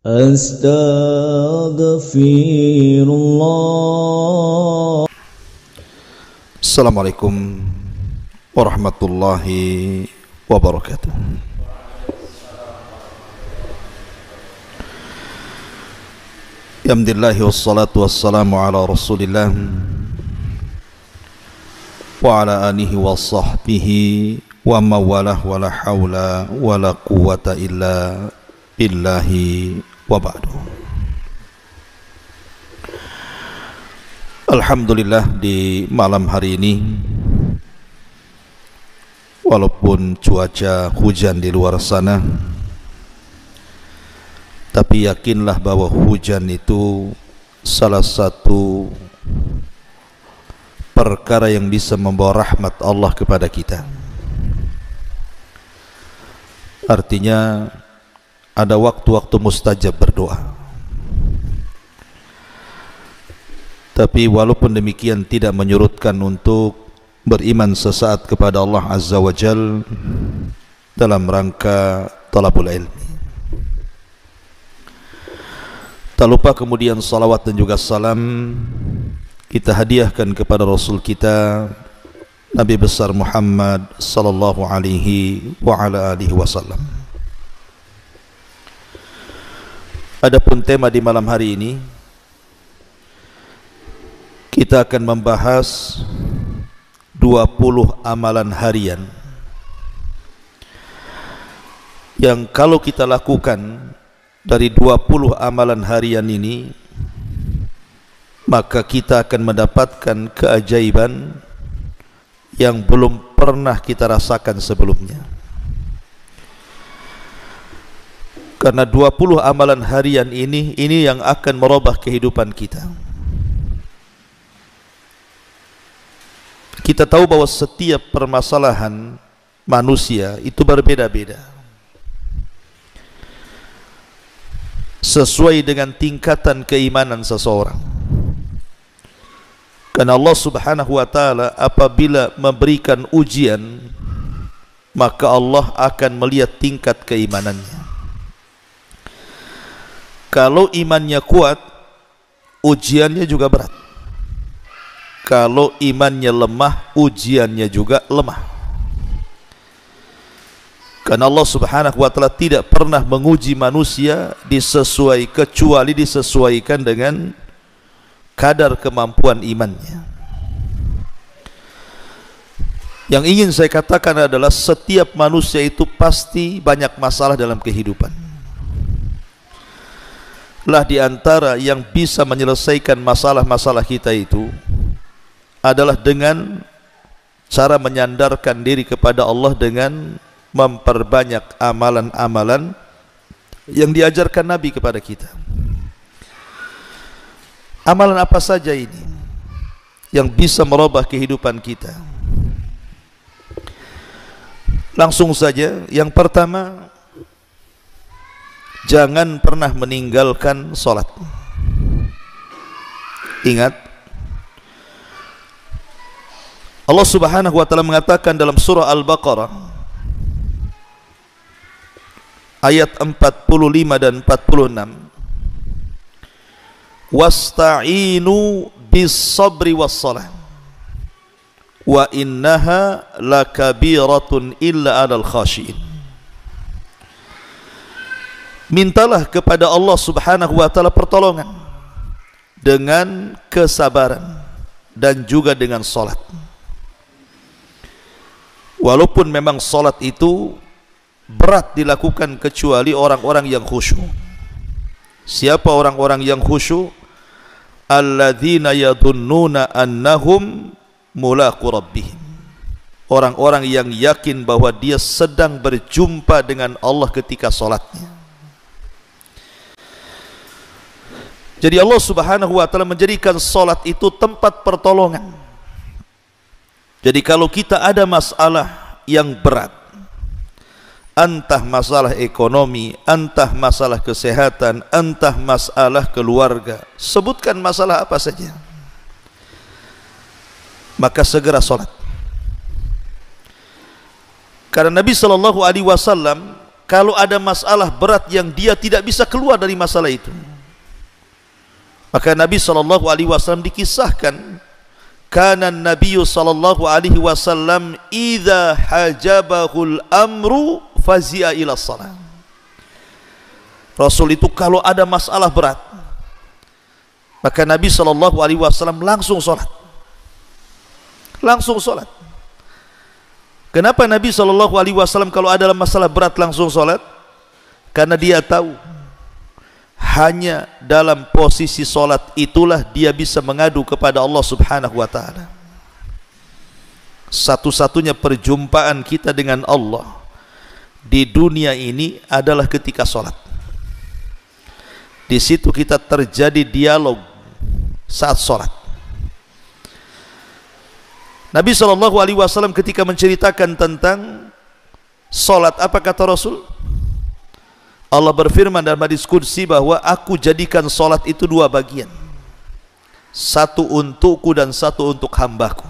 Astaghfirullah. Assalamualaikum warahmatullahi wabarakatuh. Alhamdulillah wassalatu wassalamu ala Rasulillah wa ala alihi wa sahbihi wa mawalah wa la hawla wa la quwwata illa billahi wa ba'du. Alhamdulillah, di malam hari ini walaupun cuaca hujan di luar sana, tapi yakinlah bahwa hujan itu salah satu perkara yang bisa membawa rahmat Allah kepada kita. Artinya ada waktu-waktu mustajab berdoa. Tapi walaupun demikian tidak menyurutkan untuk beriman sesaat kepada Allah Azza wa Jal dalam rangka talabul ilmi. Tak lupa kemudian salawat dan juga salam kita hadiahkan kepada Rasul kita Nabi besar Muhammad sallallahu alaihi wa ala alihi wasallam. Adapun tema di malam hari ini, kita akan membahas 20 amalan harian yang kalau kita lakukan dari 20 amalan harian ini, maka kita akan mendapatkan keajaiban yang belum pernah kita rasakan sebelumnya. Karena 20 amalan harian ini yang akan merubah kehidupan kita. Kita tahu bahwa setiap permasalahan manusia itu berbeda-beda, sesuai dengan tingkatan keimanan seseorang. Karena Allah Subhanahu wa ta'ala apabila memberikan ujian, maka Allah akan melihat tingkat keimanannya. Kalau imannya kuat, ujiannya juga berat. Kalau imannya lemah, ujiannya juga lemah. Karena Allah Subhanahu wa ta'ala tidak pernah menguji manusia kecuali disesuaikan dengan kadar kemampuan imannya. Yang ingin saya katakan adalah setiap manusia itu pasti banyak masalah dalam kehidupan. Lah di antara yang bisa menyelesaikan masalah-masalah kita itu adalah dengan cara menyandarkan diri kepada Allah dengan memperbanyak amalan-amalan yang diajarkan Nabi kepada kita. Amalan apa saja ini yang bisa merubah kehidupan kita? Langsung saja, yang pertama, jangan pernah meninggalkan sholat. Ingat, Allah Subhanahu wa ta'ala mengatakan dalam surah Al-Baqarah ayat 45 dan 46, wasta'inu bis sabri was salah wa innaha lakabiratun illa 'alal khashiin. Mintalah kepada Allah Subhanahu wa ta'ala pertolongan dengan kesabaran dan juga dengan salat. Walaupun memang salat itu berat dilakukan kecuali orang-orang yang khusyuk. Siapa orang-orang yang khusyuk? Alladzina yadunnuna annahum mulaqu rabbihim. Orang-orang yang yakin bahwa dia sedang berjumpa dengan Allah ketika salatnya. Jadi Allah Subhanahu wa ta'ala menjadikan salat itu tempat pertolongan. Jadi kalau kita ada masalah yang berat, entah masalah ekonomi, entah masalah kesehatan, entah masalah keluarga, sebutkan masalah apa saja, maka segera sholat. Karena Nabi SAW kalau ada masalah berat yang dia tidak bisa keluar dari masalah itu. Maka Nabi SAW dikisahkan, kana Nabi SAW idza hajabahul amru fazi'a ila shalah. Rasul itu kalau ada masalah berat, maka Nabi SAW langsung sholat. Langsung sholat. Kenapa Nabi SAW kalau ada masalah berat langsung sholat? Karena dia tahu hanya dalam posisi sholat itulah dia bisa mengadu kepada Allah Subhanahu wa ta'ala. Satu-satunya perjumpaan kita dengan Allah di dunia ini adalah ketika sholat. Di situ kita terjadi dialog saat sholat. Nabi SAW ketika menceritakan tentang sholat, apa kata Rasul? Allah berfirman dalam hadis qudsi bahwa aku jadikan sholat itu dua bagian, satu untukku dan satu untuk hambaku.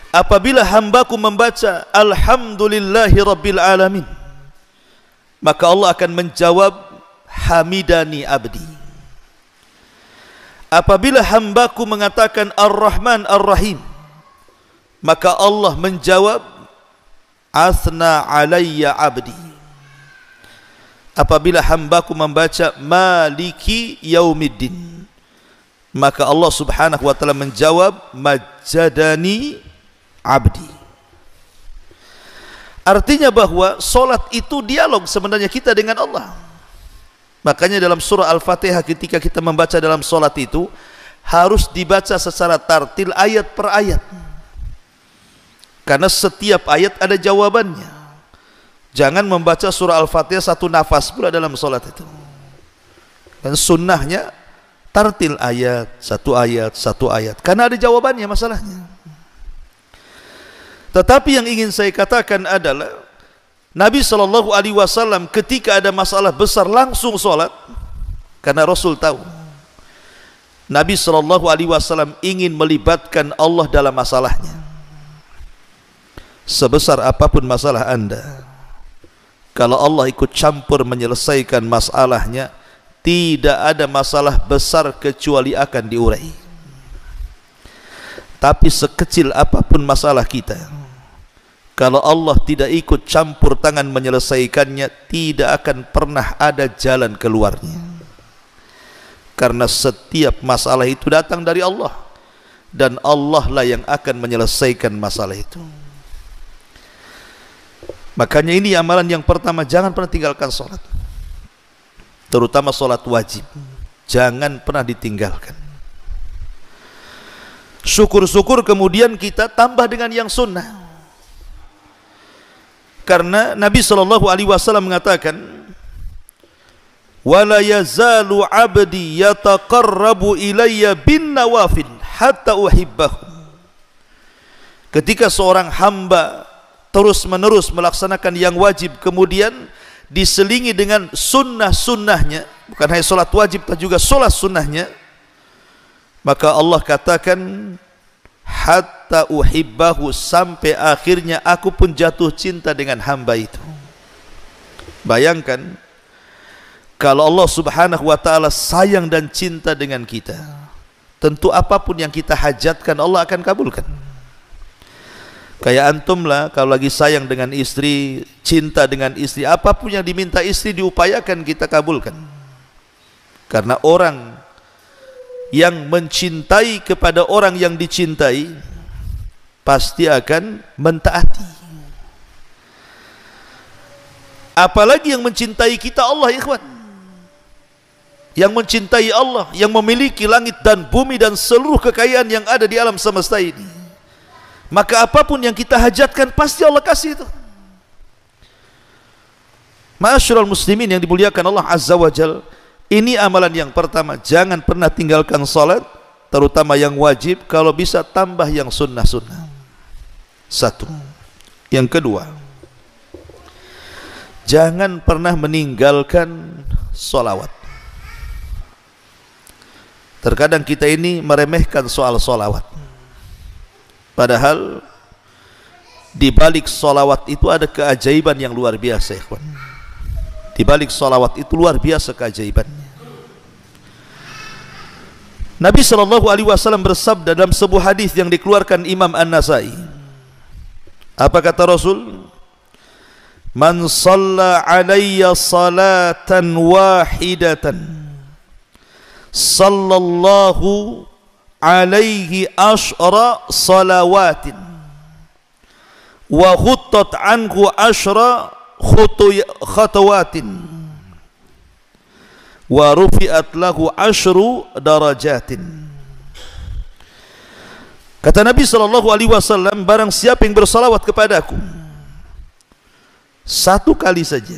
Apabila hambaku membaca Alhamdulillahi Rabbil Alamin, maka Allah akan menjawab Hamidani Abdi. Apabila hambaku mengatakan Ar-Rahman Ar-Rahim, maka Allah menjawab Athna alayya abdi. Apabila hambaku membaca Maliki Yaumiddin, maka Allah Subhanahu wa ta'ala menjawab Majadani abdi. Artinya bahwa solat itu dialog sebenarnya kita dengan Allah. Makanya dalam surah Al-Fatihah ketika kita membaca dalam solat itu harus dibaca secara tartil ayat per ayat, karena setiap ayat ada jawabannya. Jangan membaca surah Al-Fatihah satu nafas pula dalam solat itu. Dan sunnahnya tartil ayat, satu ayat, karena ada jawabannya masalahnya. Tetapi yang ingin saya katakan adalah Nabi SAW ketika ada masalah besar langsung sholat, karena Rasul tahu Nabi SAW ingin melibatkan Allah dalam masalahnya. Sebesar apapun masalah anda, kalau Allah ikut campur menyelesaikan masalahnya, tidak ada masalah besar kecuali akan diurai. Tapi sekecil apapun masalah kita, kalau Allah tidak ikut campur tangan menyelesaikannya, tidak akan pernah ada jalan keluarnya. Karena setiap masalah itu datang dari Allah, dan Allah lah yang akan menyelesaikan masalah itu. Makanya ini amalan yang pertama, jangan pernah tinggalkan sholat, terutama sholat wajib. Jangan pernah ditinggalkan. Syukur-syukur kemudian kita tambah dengan yang sunnah. Karena Nabi SAW mengatakan, wala yazalu abdi yataqarrabu ilayya bin nawafil hatta uhibbahu. Ketika seorang hamba terus menerus melaksanakan yang wajib, kemudian diselingi dengan sunnah-sunnahnya, bukan hanya solat wajib tapi juga solat sunnahnya, maka Allah katakan hatta uhibbahu, sampai akhirnya aku pun jatuh cinta dengan hamba itu. Bayangkan kalau Allah Subhanahu wa ta'ala sayang dan cinta dengan kita, tentu apapun yang kita hajatkan Allah akan kabulkan. Kayak antum lah, kalau lagi sayang dengan istri, cinta dengan istri, apapun yang diminta istri diupayakan kita kabulkan. Karena orang yang mencintai kepada orang yang dicintai pasti akan mentaati. Apalagi yang mencintai kita Allah, ikhwan. Yang mencintai Allah, yang memiliki langit dan bumi dan seluruh kekayaan yang ada di alam semesta ini, maka apapun yang kita hajatkan pasti Allah kasih itu. Ma'asyiral muslimin yang dimuliakan Allah Azza wa Jalla, ini amalan yang pertama, jangan pernah tinggalkan salat, terutama yang wajib. Kalau bisa tambah yang sunnah-sunnah. Satu. Yang kedua, jangan pernah meninggalkan sholawat. Terkadang kita ini meremehkan soal sholawat, padahal Di balik salawat itu ada keajaiban yang luar biasa, ikhwan. Di balik salawat itu luar biasa keajaibannya. Nabi SAW bersabda dalam sebuah hadis yang dikeluarkan Imam An-Nasai. Apa kata Rasul? Man shalla alayya salatan wahidatan sallallahu alaihi ashra salawatin wa khuttat anhu ashra khatawatin wa rufi'at lahu ashru darajatin. Kata Nabi SAW, barang siapa yang bersalawat kepadaku satu kali saja,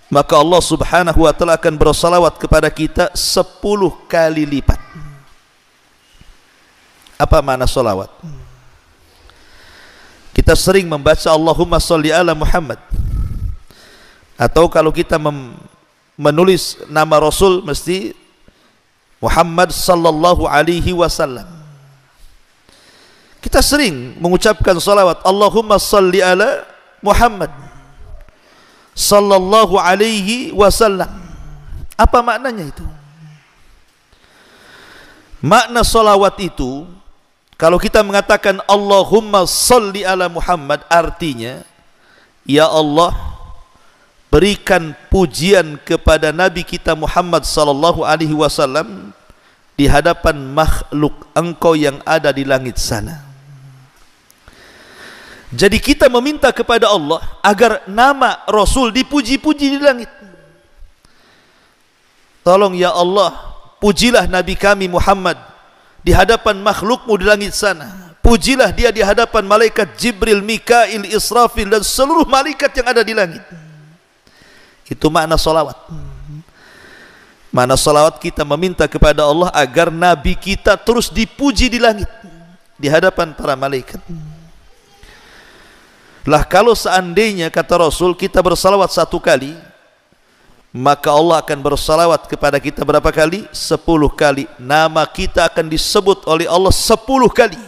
maka Allah Subhanahu wa ta'ala akan bersalawat kepada kita 10 kali lipat. Apa makna salawat? Kita sering membaca Allahumma sholli ala Muhammad, atau kalau kita menulis nama Rasul mesti Muhammad sallallahu alaihi wasallam. Kita sering mengucapkan salawat Allahumma sholli ala Muhammad sallallahu alaihi wasallam. Apa maknanya itu? Makna salawat itu, kalau kita mengatakan Allahumma sholli ala Muhammad, artinya ya Allah, berikan pujian kepada Nabi kita Muhammad sallallahu alaihi wasallam di hadapan makhluk Engkau yang ada di langit sana. Jadi kita meminta kepada Allah agar nama Rasul dipuji-puji di langit. Tolong ya Allah, pujilah Nabi kami Muhammad di hadapan makhlukmu di langit sana. Pujilah dia di hadapan malaikat Jibril, Mikail, Israfil dan seluruh malaikat yang ada di langit. Itu makna salawat. Makna salawat, kita meminta kepada Allah agar Nabi kita terus dipuji di langit di hadapan para malaikat. Lah kalau seandainya kata Rasul kita bersalawat 1 kali, maka Allah akan bersalawat kepada kita berapa kali? 10 kali. Nama kita akan disebut oleh Allah 10 kali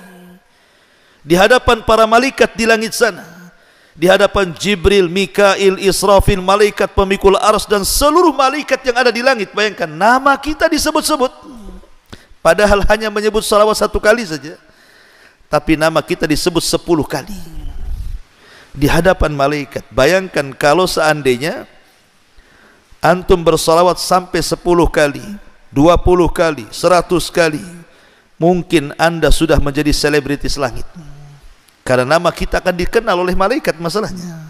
di hadapan para malaikat di langit sana, di hadapan Jibril, Mikail, Israfil, malaikat pemikul arsy dan seluruh malaikat yang ada di langit. Bayangkan nama kita disebut-sebut, padahal hanya menyebut salawat 1 kali saja, tapi nama kita disebut 10 kali di hadapan malaikat. Bayangkan kalau seandainya antum bersalawat sampai 10 kali, 20 kali, 100 kali, mungkin anda sudah menjadi selebritis langit, karena nama kita akan dikenal oleh malaikat masalahnya.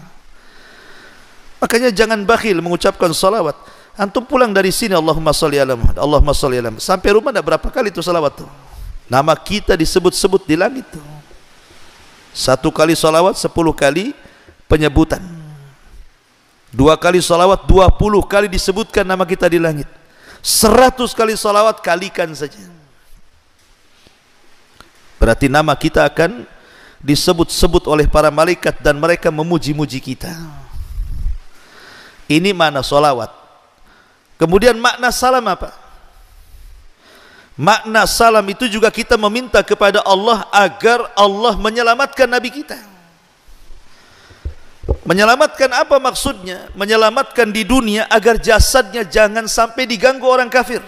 Makanya jangan bakhil mengucapkan salawat. Antum pulang dari sini Allahumma sholli ala Muhammad, Allahumma sholli ala Muhammad, sampai rumah ada berapa kali itu salawat tuh? Nama kita disebut-sebut di langit tuh. 1 kali salawat 10 kali penyebutan. 2 kali salawat 20 kali disebutkan nama kita di langit. 100 kali salawat kalikan saja, berarti nama kita akan disebut-sebut oleh para malaikat dan mereka memuji-muji kita. Ini makna salawat. Kemudian makna salam apa? Makna salam itu juga kita meminta kepada Allah agar Allah menyelamatkan Nabi kita. Menyelamatkan apa maksudnya? Menyelamatkan di dunia agar jasadnya jangan sampai diganggu orang kafir.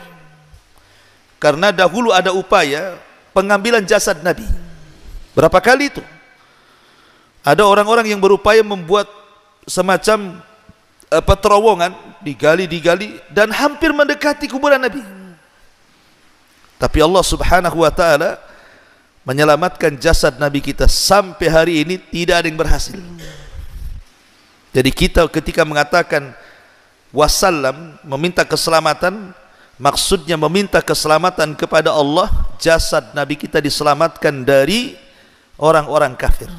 Karena dahulu ada upaya pengambilan jasad Nabi. Berapa kali itu? Ada orang-orang yang berupaya membuat semacam terowongan, digali dan hampir mendekati kuburan Nabi. Tapi Allah Subhanahu wa ta'ala menyelamatkan jasad Nabi kita. Sampai hari ini tidak ada yang berhasil. Jadi kita ketika mengatakan wassalam, meminta keselamatan, maksudnya meminta keselamatan kepada Allah. Jasad Nabi kita diselamatkan dari orang-orang kafir.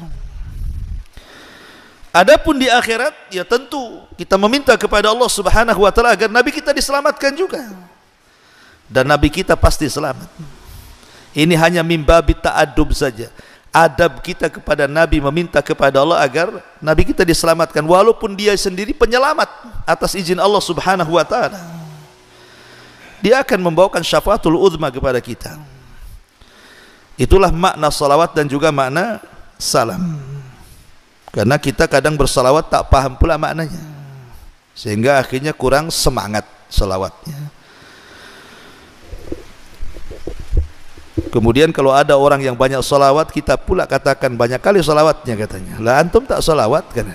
Adapun di akhirat, ya tentu kita meminta kepada Allah Subhanahu wa ta'ala agar Nabi kita diselamatkan juga, dan Nabi kita pasti selamat. Ini hanya mimbabi ta'adub saja, adab kita kepada Nabi, meminta kepada Allah agar Nabi kita diselamatkan, walaupun dia sendiri penyelamat atas izin Allah Subhanahu wa ta'ala. Dia akan membawakan syafaatul uzma kepada kita. Itulah makna salawat dan juga makna salam. Karena kita kadang bersalawat tak paham pula maknanya, sehingga akhirnya kurang semangat salawatnya. Kemudian kalau ada orang yang banyak salawat, kita pula katakan banyak kali salawatnya katanya. Lah antum tak salawat kan?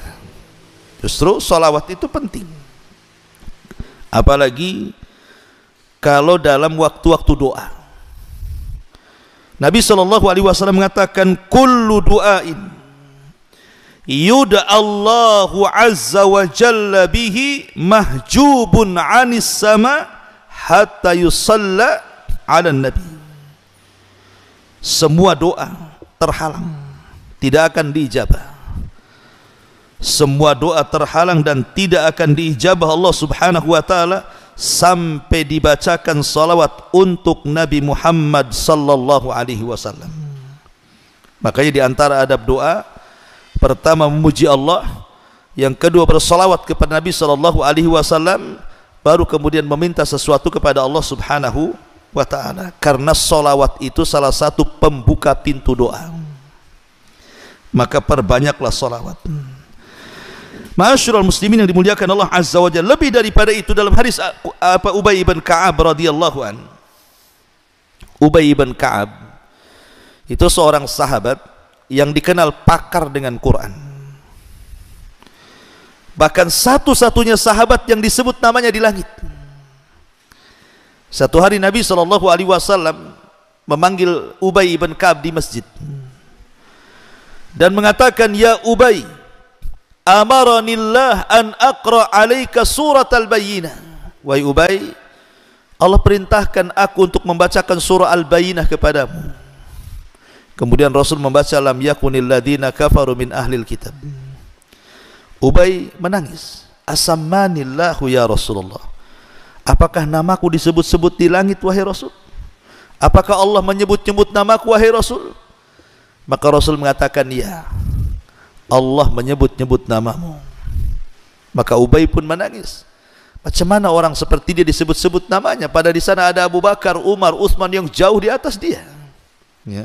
Justru salawat itu penting. Apalagi kalau dalam waktu-waktu doa. Nabi SAW mengatakan, kullu du'ain yud'allahu azza wa jalla bihi mahjubun 'anis sama hatta yusalla 'alan nabi. Semua doa terhalang, tidak akan diijabah. Semua doa terhalang dan tidak akan diijabah Allah Subhanahu wa taala sampai dibacakan salawat untuk Nabi Muhammad sallallahu alaihi wasallam. Makanya di antara adab doa, pertama memuji Allah, yang kedua bersalawat kepada Nabi sallallahu alaihi wasallam, baru kemudian meminta sesuatu kepada Allah Subhanahu wa ta'ala. Karena salawat itu salah satu pembuka pintu doa, maka perbanyaklah salawat. Ma'asyiral muslimin yang dimuliakan Allah azza wa jalla, lebih daripada itu dalam hadis Ubay ibn Ka'ab radhiyallahu an. Ubay ibn Ka'ab itu seorang sahabat yang dikenal pakar dengan Quran. Bahkan satu-satunya sahabat yang disebut namanya di langit. Satu hari Nabi SAW memanggil Ubay ibn Ka'ab di masjid dan mengatakan, ya Ubay, amaranillah an aqra alaika surat al-bayyinah. Wahai Ubay, Allah perintahkan aku untuk membacakan surah al-bayyinah kepadamu. Kemudian Rasul membaca, lam yakunil ladina kafaru min ahlil kitab. Ubay menangis, asammanillahu ya Rasulullah, apakah namaku disebut-sebut di langit wahai Rasul? Apakah Allah menyebut-nyebut namaku wahai Rasul? Maka Rasul mengatakan, ya, Allah menyebut-nyebut namamu. Maka Ubay pun menangis. Macam mana orang seperti dia disebut-sebut namanya, pada di sana ada Abu Bakar, Umar, Uthman yang jauh di atas dia. Ya.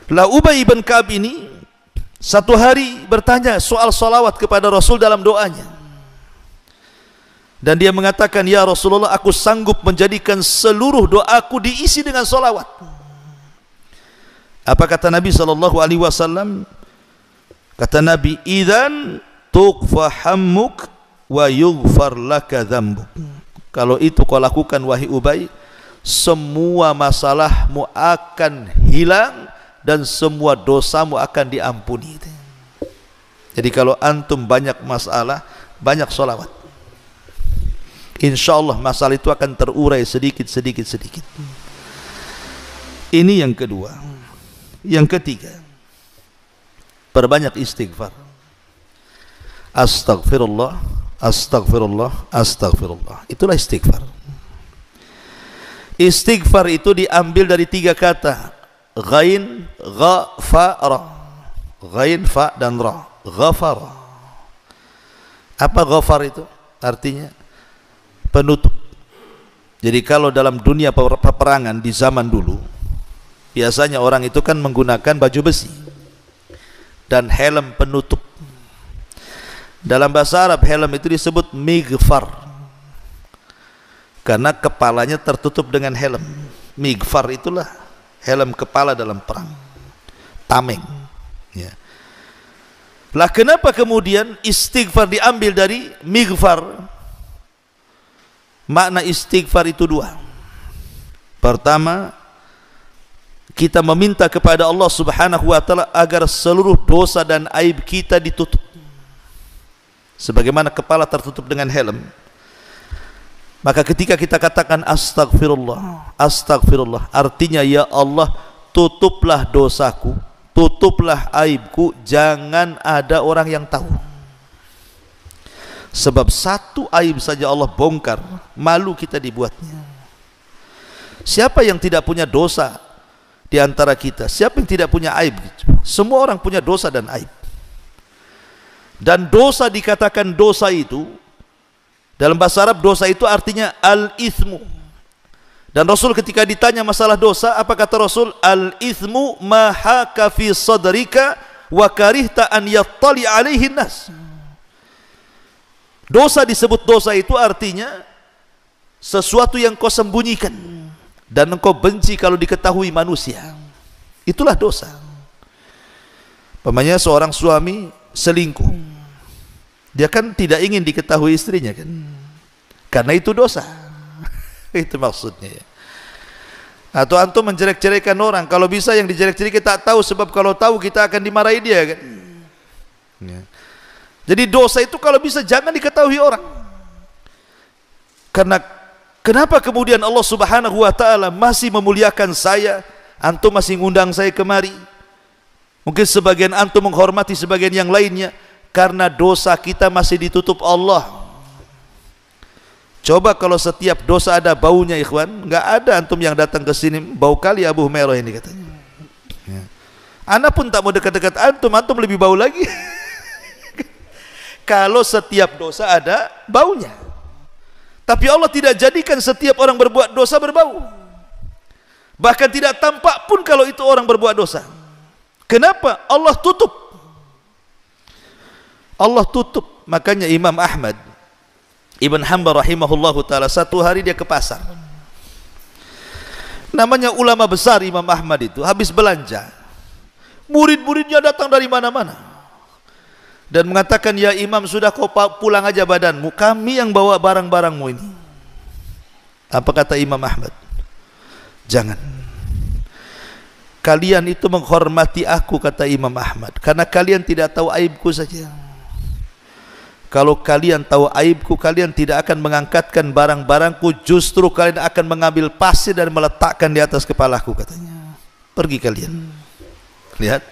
Lah Ubay ibn Ka'ab ini satu hari bertanya soal salawat kepada Rasul dalam doanya. Dan dia mengatakan, ya Rasulullah, aku sanggup menjadikan seluruh doaku diisi dengan salawat. Apa kata Nabi SAW? Kata Nabi, idzan tuqfa hammuk wa yughfar laka dzambuk. Kalau itu kau lakukan wahai Ubay, semua masalahmu akan hilang dan semua dosamu akan diampuni. Jadi kalau antum banyak masalah, banyak salawat, insyaallah masalah itu akan terurai sedikit. Ini yang kedua. Yang ketiga, perbanyak istighfar. Astaghfirullah, astaghfirullah, astaghfirullah. Itulah istighfar. Istighfar itu diambil dari tiga kata, ghain, gha, fa, ra. Ghain, fa, dan ra. Ghafar. Apa ghafar itu? Artinya penutup. Jadi kalau dalam dunia peperangan di zaman dulu, biasanya orang itu kan menggunakan baju besi dan helm penutup. Dalam bahasa Arab helm itu disebut mighfar, karena kepalanya tertutup dengan helm. Mighfar itulah helm kepala dalam perang, tameng. Ya. Lah kenapa kemudian istighfar diambil dari mighfar? Makna istighfar itu dua. Pertama, kita meminta kepada Allah Subhanahu wa taala agar seluruh dosa dan aib kita ditutup. Sebagaimana kepala tertutup dengan helm, maka ketika kita katakan astagfirullah, astagfirullah, artinya ya Allah, tutuplah dosaku, tutuplah aibku, jangan ada orang yang tahu. Sebab satu aib saja Allah bongkar, malu kita dibuatnya. Siapa yang tidak punya dosa di antara kita? Siapa yang tidak punya aib? Semua orang punya dosa dan aib. Dan dosa dikatakan dosa itu, dalam bahasa Arab dosa itu artinya al-ithmu. Dan Rasul ketika ditanya masalah dosa, apa kata Rasul? Al-ithmu ma haka fi sadrika wa karihta an yattali alaihi nas. Dosa disebut dosa itu artinya sesuatu yang kau sembunyikan dan engkau benci kalau diketahui manusia. Itulah dosa. Umpamanya seorang suami selingkuh, dia kan tidak ingin diketahui istrinya kan, karena itu dosa. Itu maksudnya ya. Atau antum menjelek-jelekan orang, kalau bisa yang dijelek-jelekan kita tak tahu, sebab kalau tahu kita akan dimarahi dia kan ya. Jadi dosa itu kalau bisa jangan diketahui orang. Karena kenapa kemudian Allah Subhanahu wa taala masih memuliakan saya, antum masih ngundang saya kemari? Mungkin sebagian antum menghormati sebagian yang lainnya karena dosa kita masih ditutup Allah. Coba kalau setiap dosa ada baunya ikhwan, enggak ada antum yang datang ke sini bau kali Abu Humairah ini katanya. Ya. Ana pun tak mau dekat-dekat antum, antum lebih bau lagi. Kalau setiap dosa ada baunya. Tapi Allah tidak jadikan setiap orang berbuat dosa berbau. Bahkan tidak tampak pun kalau itu orang berbuat dosa. Kenapa? Allah tutup. Allah tutup. Makanya Imam Ahmad Ibn Hanbal rahimahullahu ta'ala satu hari dia ke pasar. Namanya ulama besar Imam Ahmad itu, habis belanja, murid-muridnya datang dari mana-mana dan mengatakan, ya Imam, sudah kau pulang aja badanmu, kami yang bawa barang-barangmu ini. Apa kata Imam Ahmad? Jangan, kalian itu menghormati aku, kata Imam Ahmad, karena kalian tidak tahu aibku saja. Kalau kalian tahu aibku, kalian tidak akan mengangkatkan barang-barangku, justru kalian akan mengambil pasir dan meletakkan di atas kepalaku, katanya. Pergi kalian. Lihat.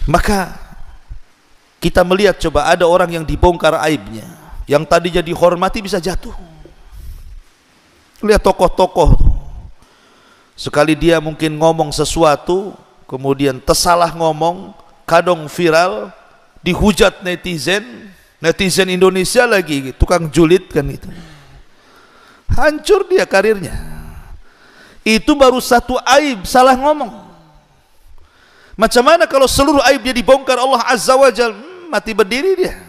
Maka kita melihat, coba ada orang yang dibongkar aibnya, yang tadinya dihormati bisa jatuh. Lihat tokoh-tokoh, sekali dia mungkin ngomong sesuatu, kemudian tersalah ngomong, kadang viral, dihujat netizen Indonesia lagi, tukang julid kan itu, hancur dia karirnya. Itu baru satu aib, salah ngomong. Macam mana kalau seluruh aib dia dibongkar Allah Azza wa Jal, mati berdiri dia,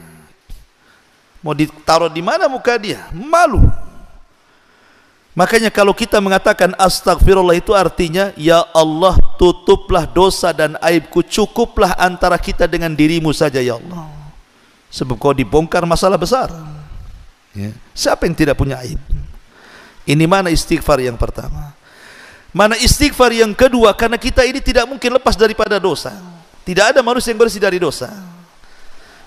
mau ditaruh di mana muka dia, malu. Makanya kalau kita mengatakan astagfirullah itu artinya, ya Allah, tutuplah dosa dan aibku, cukuplah antara kita dengan dirimu saja ya Allah, sebab kau dibongkar masalah besar ya. Siapa yang tidak punya aib? Ini mana istighfar yang pertama. Mana istighfar yang kedua? Karena kita ini tidak mungkin lepas daripada dosa, tidak ada manusia yang bersih dari dosa.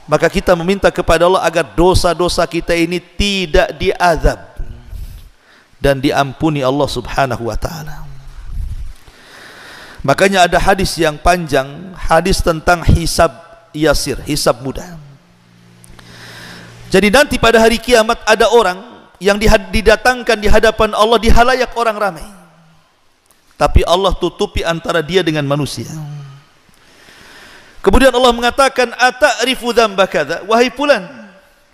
Maka kita meminta kepada Allah agar dosa-dosa kita ini tidak diazab dan diampuni Allah Subhanahu wa ta'ala. Makanya ada hadis yang panjang, hadis tentang hisab yasir, hisab mudah. Jadi nanti pada hari kiamat ada orang yang didatangkan di hadapan Allah di halayak orang ramai, tapi Allah tutupi antara dia dengan manusia. Kemudian Allah mengatakan, ata'rifu dzamba kadza, wahai fulan,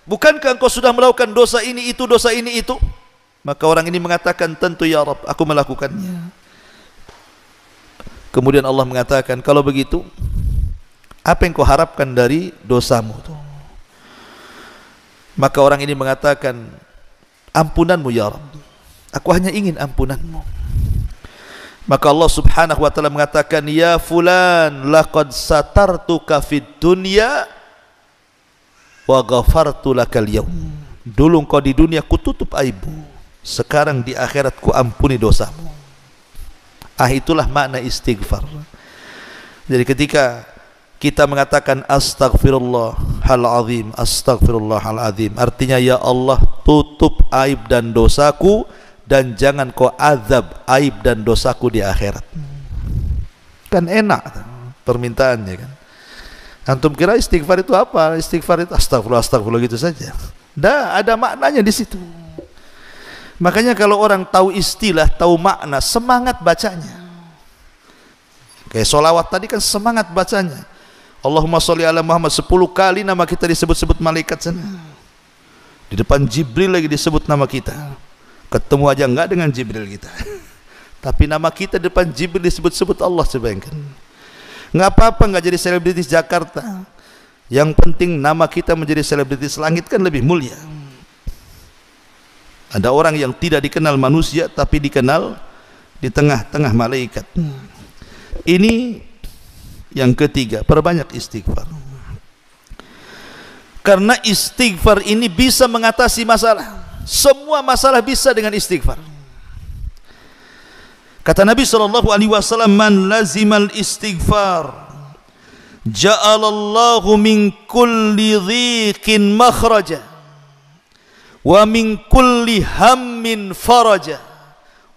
bukankah engkau sudah melakukan dosa ini itu, dosa ini itu? Maka orang ini mengatakan, tentu ya Rabb, aku melakukannya. Kemudian Allah mengatakan, kalau begitu apa yang kau harapkan dari dosamu itu? Maka orang ini mengatakan, ampunanmu ya Rabb, aku hanya ingin ampunanmu. Maka Allah Subhanahu wa ta'ala mengatakan, ya fulan, laqad satartuka fid dunya wa ghafartu lakal yaum. Dulu engkau di dunia kututup aibmu, sekarang di akhirat ku ampuni dosamu. Itulah makna istighfar. Jadi ketika kita mengatakan astaghfirullahal azim, astaghfirullahal azim, artinya ya Allah, tutup aib dan dosaku dan jangan kau azab aib dan dosaku di akhirat. Kan enak permintaannya kan. Antum kira istighfar itu apa? Istighfar itu astagfirullah, astagfirullah gitu saja. Dah ada maknanya di situ. Makanya kalau orang tahu istilah, tahu makna, semangat bacanya. Kayak solawat tadi kan semangat bacanya. Allahumma sholli ala Muhammad, 10 kali nama kita disebut-sebut malaikat sana. Di depan Jibril lagi disebut nama kita. Ketemu aja enggak dengan Jibril kita, tapi nama kita di depan Jibril disebut-sebut Allah. Bayangkan. Nggak apa-apa nggak jadi selebritis Jakarta. Yang penting nama kita menjadi selebritis langit kan lebih mulia. Ada orang yang tidak dikenal manusia tapi dikenal di tengah-tengah malaikat. Ini yang ketiga, perbanyak istighfar. Karena istighfar ini bisa mengatasi masalah. Semua masalah bisa dengan istighfar. Kata Nabi SAW, man lazimal istighfar ja'alallahu min kulli dhiqin makhraja wa min kulli hammin faraja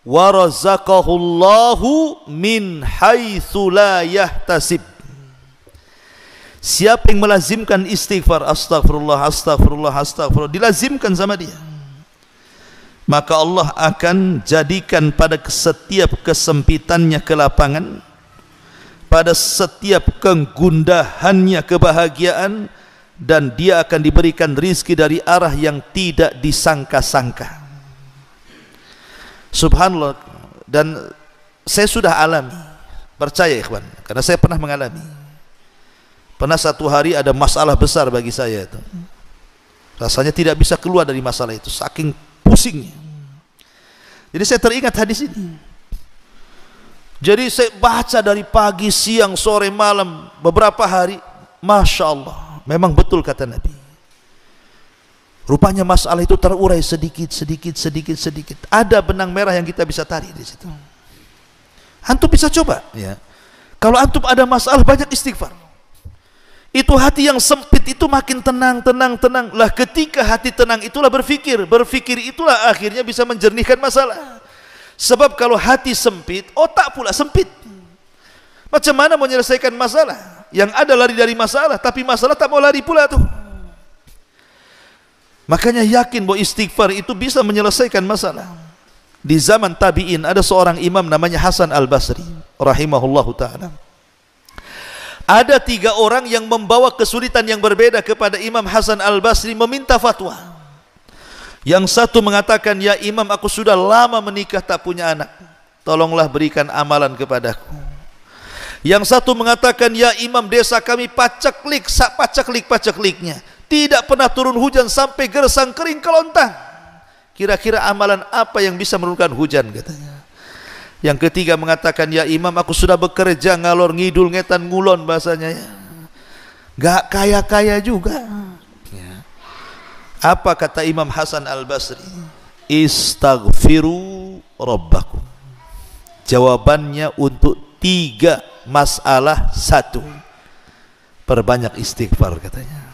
wa razaqahullahu min haitsu la yahtasib. Siapa yang melazimkan istighfar, astagfirullah, astagfirullah, astagfirullah, dilazimkan sama dia, maka Allah akan jadikan pada setiap kesempitannya kelapangan, pada setiap kegundahannya kebahagiaan, dan dia akan diberikan rizki dari arah yang tidak disangka-sangka. Subhanallah. Dan saya sudah alami, percaya ikhwan, karena saya pernah mengalami. Pernah satu hari ada masalah besar bagi saya itu. Rasanya tidak bisa keluar dari masalah itu, saking pusingnya. Jadi saya teringat hadis ini. Jadi saya baca dari pagi, siang, sore, malam, beberapa hari. Masya Allah, memang betul kata Nabi. Rupanya masalah itu terurai sedikit. Ada benang merah yang kita bisa tarik di situ. Antum bisa coba, ya. Kalau antum ada masalah, banyak istighfar. Itu hati yang sempit itu makin tenang. Lah ketika hati tenang itulah berfikir itulah akhirnya bisa menjernihkan masalah. Sebab kalau hati sempit, otak pula sempit. Macam mana mau menyelesaikan masalah? Yang ada lari dari masalah, tapi masalah tak mau lari pula tuh. Makanya yakin bahwa istighfar itu bisa menyelesaikan masalah. Di zaman tabi'in ada seorang imam namanya Hasan Al-Basri rahimahullahu ta'ala. Ada 3 orang yang membawa kesulitan yang berbeda kepada Imam Hasan Al-Basri meminta fatwa. Yang satu mengatakan, ya Imam, aku sudah lama menikah tak punya anak, tolonglah berikan amalan kepadaku. Yang satu mengatakan, ya Imam, desa kami paceklik pacekliknya, tidak pernah turun hujan sampai gersang kering kelontang. Kira-kira amalan apa yang bisa menurunkan hujan, katanya. Yang ketiga mengatakan, ya Imam, aku sudah bekerja ngalor ngidul ngetan ngulon bahasanya, ya. Gak kaya-kaya juga, ya. Apa kata Imam Hasan Al-Basri? Istaghfiru rabbakum. Jawabannya untuk 3 masalah 1, perbanyak istighfar, katanya.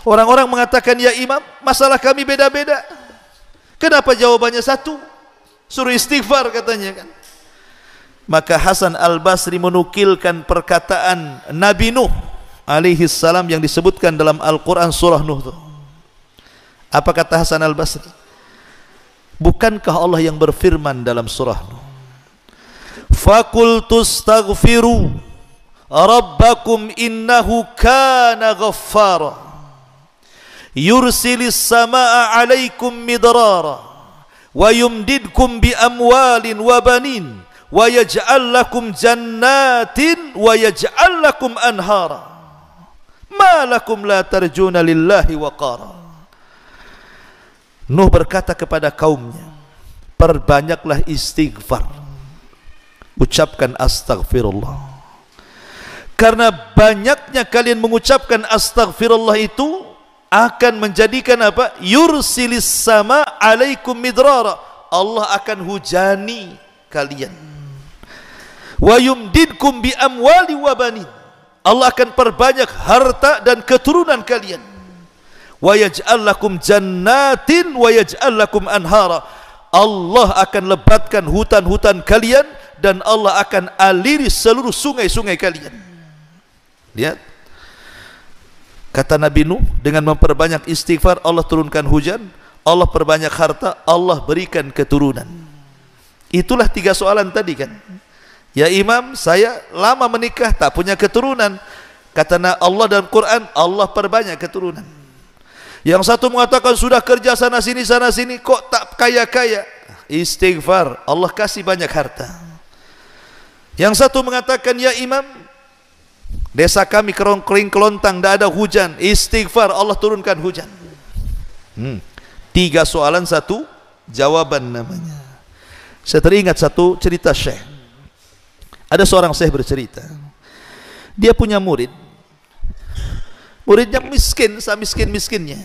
Orang-orang mengatakan, ya Imam, masalah kami beda-beda, kenapa jawabannya 1? Suruh istighfar, katanya kan. Maka Hasan Al-Basri menukilkan perkataan Nabi Nuh alaihi salam yang disebutkan dalam Al-Quran surah Nuh itu. Apa kata Hasan Al-Basri? Bukankah Allah yang berfirman dalam surah Nuh, Fakultu astaghfiru rabbakum innahu kana ghaffara yursilis samaa alaikum midrara wa yumdidkum bi amwalin wa banin wa yaj'al lakum jannatin wa yaj'al lakum anhara ma lakum la tarjuna lillahi waqara. Nuh berkata kepada kaumnya, perbanyaklah istighfar, ucapkan astagfirullah, karena banyaknya kalian mengucapkan astagfirullah itu akan menjadikan apa? Yursilis sama alaikum midrara, Allah akan hujani kalian. Wa yumdidkum bi amwali wa banin, Allah akan perbanyak harta dan keturunan kalian. Wa yaj'al lakum jannatin wa yaj'al lakum anhara, Allah akan lebatkan hutan-hutan kalian dan Allah akan aliri seluruh sungai-sungai kalian. Lihat, kata Nabi Nuh, dengan memperbanyak istighfar Allah turunkan hujan, Allah perbanyak harta, Allah berikan keturunan. Itulah 3 soalan tadi kan. Ya Imam, saya lama menikah tak punya keturunan. Kata Allah dan Quran, Allah perbanyak keturunan. Yang satu mengatakan sudah kerja sana sini kok tak kaya-kaya. Istighfar, Allah kasih banyak harta. Yang satu mengatakan, ya imam, desa kami kering kelontang, tidak ada hujan, istighfar, Allah turunkan hujan. 3 soalan 1 jawaban namanya. Saya teringat satu cerita syekh. Ada seorang syekh bercerita, dia punya murid, muridnya miskin, miskin-miskinnya.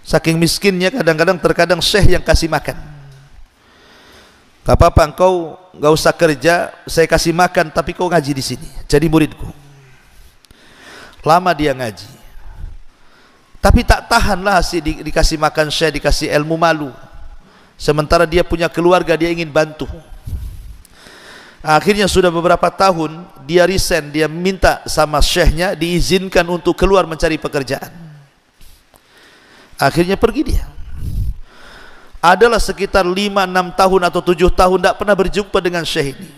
Saking miskinnya kadang-kadang syekh yang kasih makan. Gak apa-apa, engkau gak usah kerja, saya kasih makan, tapi kau ngaji di sini, jadi muridku. Lama dia ngaji, tapi tak tahanlah dikasih makan syekh, dikasih ilmu, malu. Sementara dia punya keluarga, dia ingin bantu. Akhirnya sudah beberapa tahun dia resign, dia minta sama syekhnya diizinkan untuk keluar mencari pekerjaan. Akhirnya pergi dia. Adalah sekitar 5-6 tahun atau 7 tahun tidak pernah berjumpa dengan syekh ini.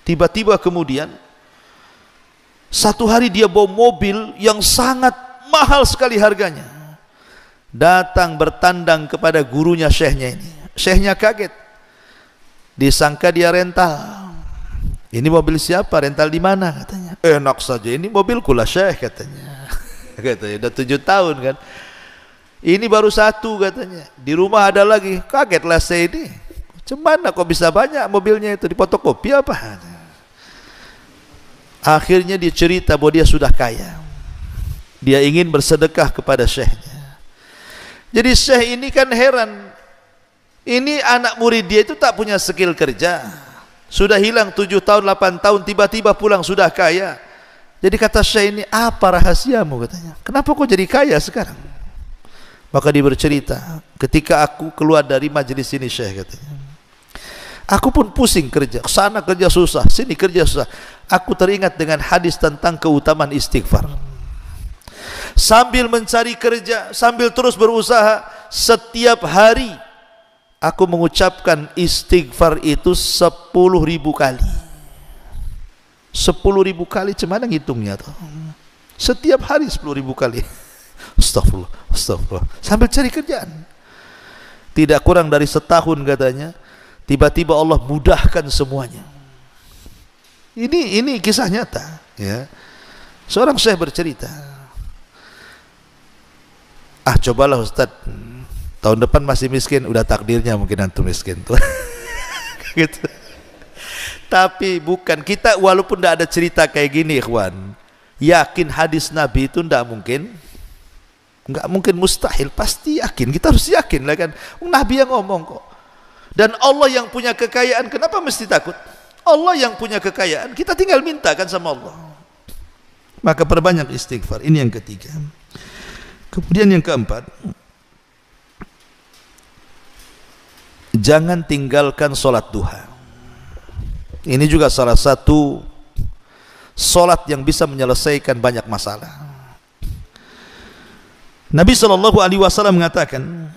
Tiba-tiba kemudian satu hari dia bawa mobil yang sangat mahal sekali harganya, datang bertandang kepada gurunya syekhnya ini. Syekhnya kaget, disangka dia rental. Ini mobil siapa, rental di mana katanya. Enak saja, ini mobilku lah syekh katanya. Katanya udah 7 tahun kan. Ini baru 1 katanya, di rumah ada lagi. Kagetlah saya ini, gimana kok bisa banyak mobilnya itu, di fotokopi apa? Akhirnya dia cerita bahwa dia sudah kaya, dia ingin bersedekah kepada syekhnya. Jadi syekh ini kan heran, ini anak murid dia itu tak punya skill kerja, sudah hilang 7 tahun 8 tahun, tiba-tiba pulang sudah kaya. Jadi kata syekh ini, apa rahasiamu katanya, kenapa kau jadi kaya sekarang? Maka dia bercerita, ketika aku keluar dari majelis ini syekh katanya, aku pun pusing kerja, sana kerja susah, sini kerja susah. Aku teringat dengan hadis tentang keutamaan istighfar. Sambil mencari kerja, sambil terus berusaha, setiap hari aku mengucapkan istighfar itu 10.000 kali. 10.000 kali, cemana ngitungnya tuh? Setiap hari 10.000 kali. Astagfirullah, astagfirullah. Sambil cari kerjaan. Tidak kurang dari setahun katanya, tiba-tiba Allah mudahkan semuanya. Ini kisah nyata, ya. Seorang syekh bercerita, cobalah Ustaz, tahun depan masih miskin, udah takdirnya mungkin antum miskin tuh. Gitu. Tapi bukan, kita walaupun tidak ada cerita kayak gini ikhwan, yakin hadis Nabi itu tidak mungkin, nggak mungkin, mustahil, pasti yakin. Kita harus yakin lah kan, Nabi yang ngomong kok. Dan Allah yang punya kekayaan, kenapa mesti takut? Allah yang punya kekayaan, kita tinggal minta kan sama Allah. Maka perbanyak istighfar. Ini yang ketiga. Kemudian yang keempat, jangan tinggalkan sholat duha. Ini juga salah satu sholat yang bisa menyelesaikan banyak masalah. Nabi SAW mengatakan,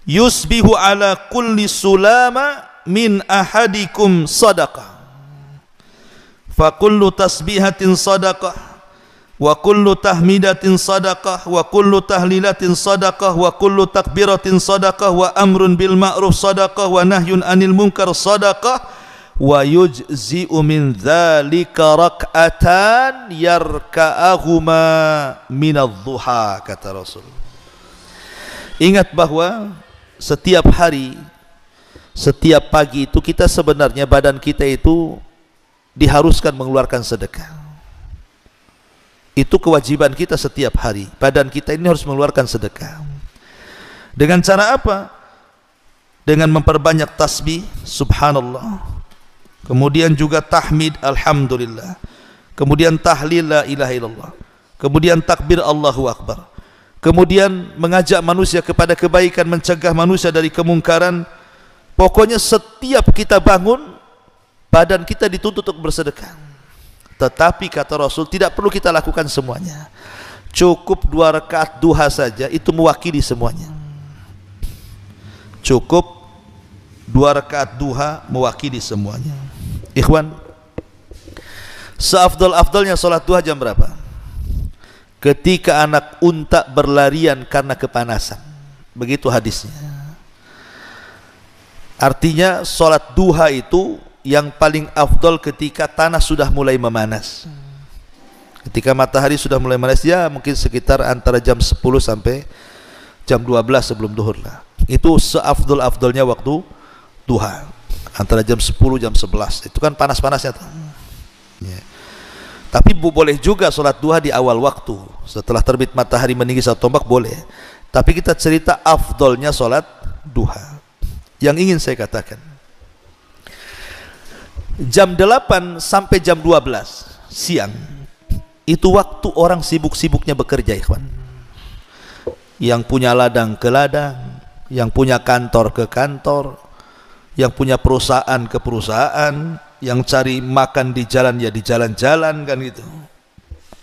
yusbihu ala kulli sulama min ahadikum sadaqah, fa kullu tasbihatin sadaqah, wa kullu tahmidatin sadaqah, wa kullu tahlilatin sadaqah, wa kullu takbiratin sadaqah, wa amrun bil ma'ruf sadaqah, wa nahyun anil munkar sadaqah, wa yujzi'u min dzalika rak'atan yarka'ahuma minadh-dhuha, kata Rasul. Ingat bahwa setiap hari, setiap pagi itu kita sebenarnya, badan kita itu diharuskan mengeluarkan sedekah. Itu kewajiban kita setiap hari. Badan kita ini harus mengeluarkan sedekah. Dengan cara apa? Dengan memperbanyak tasbih subhanallah, kemudian juga tahmid alhamdulillah, kemudian tahlil la ilaha illallah, kemudian takbir Allahu akbar, kemudian mengajak manusia kepada kebaikan, mencegah manusia dari kemungkaran. Pokoknya setiap kita bangun, badan kita dituntut untuk bersedekah. Tetapi kata Rasul, tidak perlu kita lakukan semuanya. Cukup 2 rakaat duha saja, itu mewakili semuanya. Cukup 2 rakaat duha mewakili semuanya. Ikhwan, seafdal-afdalnya sholat duha jam berapa? Ketika anak unta berlarian karena kepanasan. Begitu hadisnya. Artinya sholat duha itu yang paling afdol ketika tanah sudah mulai memanas. Ketika matahari sudah mulai memanas, ya mungkin sekitar antara jam 10 sampai jam 12 sebelum duhur lah. Itu seafdol-afdolnya waktu duha. Antara jam 10 jam 11. Itu kan panas-panasnya tuh. Ya. Tapi boleh juga sholat duha di awal waktu. Setelah terbit matahari meninggi satu tombak boleh. Tapi kita cerita afdolnya sholat duha. Yang ingin saya katakan, jam 8 sampai jam 12 siang itu waktu orang sibuk-sibuknya bekerja, ikhwan. Yang punya ladang ke ladang, yang punya kantor ke kantor, yang punya perusahaan ke perusahaan, yang cari makan di jalan ya di jalan-jalan kan gitu.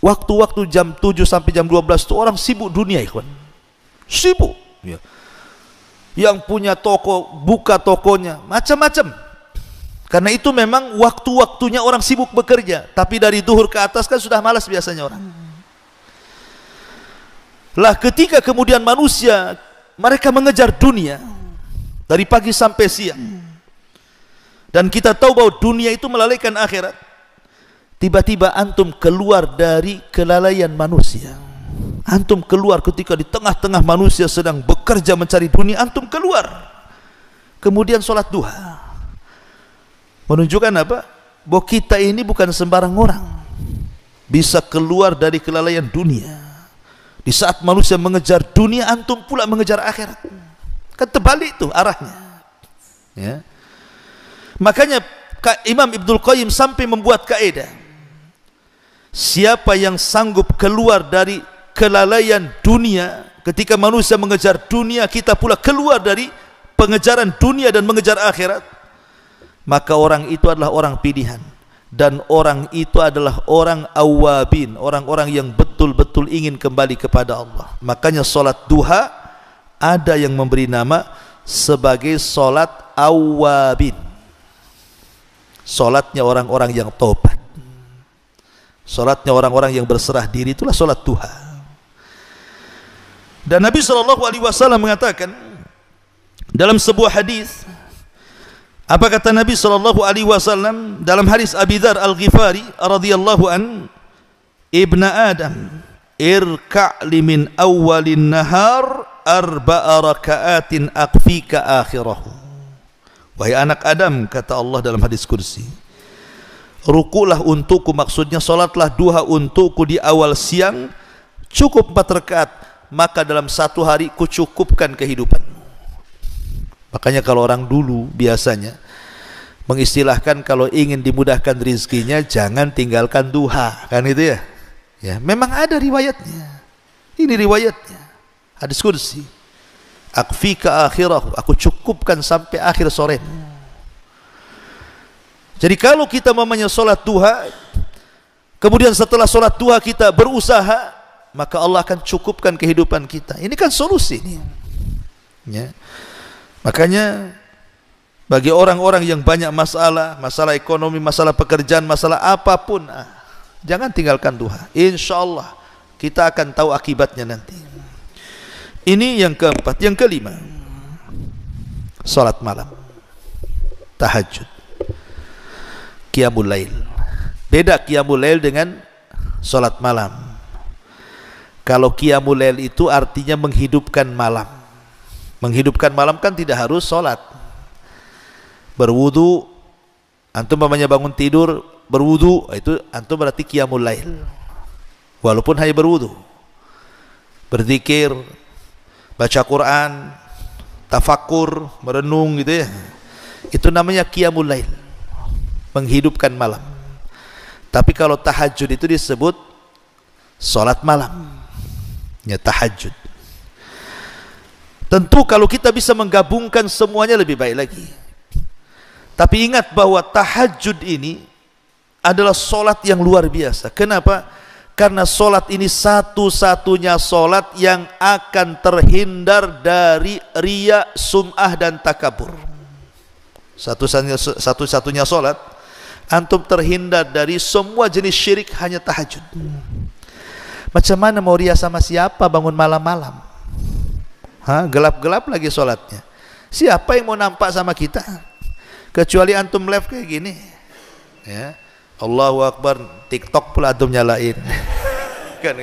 Waktu-waktu jam 7 sampai jam 12 itu orang sibuk dunia, ikhwan. Sibuk ya. Yang punya toko buka tokonya, macam-macam. Karena itu memang waktu-waktunya orang sibuk bekerja. Tapi dari duhur ke atas kan sudah malas biasanya orang. Lah ketika kemudian manusia mereka mengejar dunia dari pagi sampai siang, dan kita tahu bahwa dunia itu melalaikan akhirat, tiba-tiba antum keluar dari kelalaian manusia. Antum keluar ketika di tengah-tengah manusia sedang bekerja mencari dunia, antum keluar kemudian sholat duha. Menunjukkan apa? Bahwa kita ini bukan sembarang orang, bisa keluar dari kelalaian dunia. Di saat manusia mengejar dunia, antum pula mengejar akhirat. Kan terbalik tuh arahnya ya. Makanya Imam Ibnul Qayyim sampai membuat kaidah, siapa yang sanggup keluar dari kelalaian dunia, ketika manusia mengejar dunia, kita pula keluar dari pengejaran dunia dan mengejar akhirat, maka orang itu adalah orang pilihan. Dan orang itu adalah orang awabin, orang-orang yang betul-betul ingin kembali kepada Allah. Makanya solat duha ada yang memberi nama sebagai solat awabin, solatnya orang-orang yang taubat, solatnya orang-orang yang berserah diri, itulah solat duha. Dan Nabi SAW mengatakan dalam sebuah hadis, apa kata Nabi SAW dalam hadis Abi Dzar Al-Ghifari radhiyallahu an, Ibna Adam, irka' li min awwalin nahar arba'a raka'atin akfika akhirahu. Wahai anak Adam, kata Allah dalam hadis kursi, rukulah untukku, maksudnya solatlah duha untukku di awal siang, cukup 4 rakaat, maka dalam satu hari kucukupkan kehidupan. Makanya kalau orang dulu biasanya mengistilahkan kalau ingin dimudahkan rizkinya jangan tinggalkan duha, kan itu ya. Ya, memang ada riwayatnya. Ini riwayatnya. Hadis kursi. Akfika akhirahu, aku cukupkan sampai akhir sore. Jadi kalau kita mamanya solat duha, kemudian setelah solat duha kita berusaha, maka Allah akan cukupkan kehidupan kita. Ini kan solusi ini. Ya. Makanya bagi orang-orang yang banyak masalah, masalah ekonomi, masalah pekerjaan, masalah apapun, jangan tinggalkan duha. Insya Allah kita akan tahu akibatnya nanti. Ini yang keempat. Yang kelima, salat malam, tahajud, qiyamul lail. Beda qiyamul lail dengan salat malam. Kalau qiyamul lail itu artinya menghidupkan malam. Menghidupkan malam kan tidak harus sholat. Berwudu, antum namanya bangun tidur berwudu, itu antum berarti qiyamul lail. Walaupun hanya berwudu, berzikir, baca Quran, tafakur, merenung gitu ya, itu namanya qiyamul lail, menghidupkan malam. Tapi kalau tahajud itu disebut sholat malam, ya tahajud. Tentu kalau kita bisa menggabungkan semuanya lebih baik lagi. Tapi ingat bahwa tahajud ini adalah solat yang luar biasa. Kenapa? Karena solat ini satu-satunya solat yang akan terhindar dari riya, sum'ah dan takabur. Satu-satunya solat antum terhindar dari semua jenis syirik, hanya tahajud. Macam mana mau riya sama siapa bangun malam-malam? Gelap-gelap lagi sholatnya. Siapa yang mau nampak sama kita? Kecuali antum live kayak gini, ya, Allahu Akbar, TikTok pula antum nyalain, kan?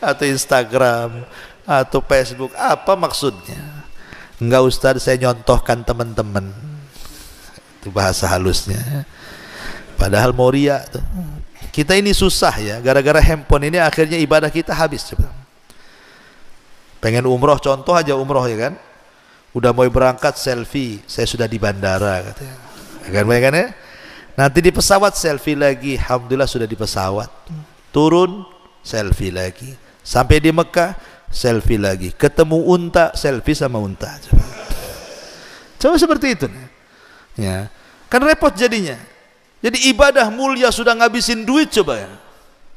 Atau Instagram, atau Facebook, apa maksudnya? Enggak Ustaz, saya nyontohkan teman-teman. Itu bahasa halusnya. Padahal mau riya tuh. Kita ini susah ya, gara-gara handphone ini akhirnya ibadah kita habis. Coba. Pengen umroh, contoh aja umroh ya kan? Udah mau berangkat selfie, saya sudah di bandara katanya. Kan ya? Nanti di pesawat selfie lagi, alhamdulillah sudah di pesawat. Turun selfie lagi. Sampai di Mekah selfie lagi. Ketemu unta, selfie sama unta. Coba seperti itu. Ya. Kan repot jadinya. Jadi ibadah mulia sudah ngabisin duit coba ya.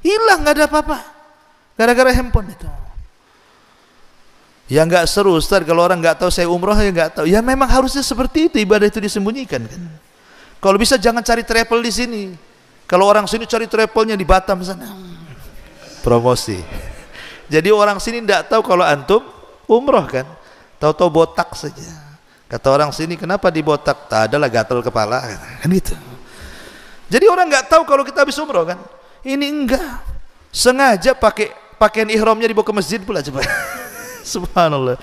Hilang, nggak ada apa-apa. Gara-gara handphone itu. Ya nggak seru Ustaz kalau orang nggak tahu saya umroh, ya nggak tahu. Ya memang harusnya seperti itu, ibadah itu disembunyikan kan. Kalau bisa jangan cari travel di sini. Kalau orang sini cari travelnya di Batam sana. Promosi. Jadi orang sini nggak tahu kalau antum umroh kan. Tahu-tahu botak saja. Kata orang sini, kenapa dibotak? Tak adalah gatal kepala kan gitu. Jadi orang nggak tahu kalau kita habis umroh kan. Ini enggak. Sengaja pakai pakaian ihramnya dibawa ke masjid pula coba. Subhanallah.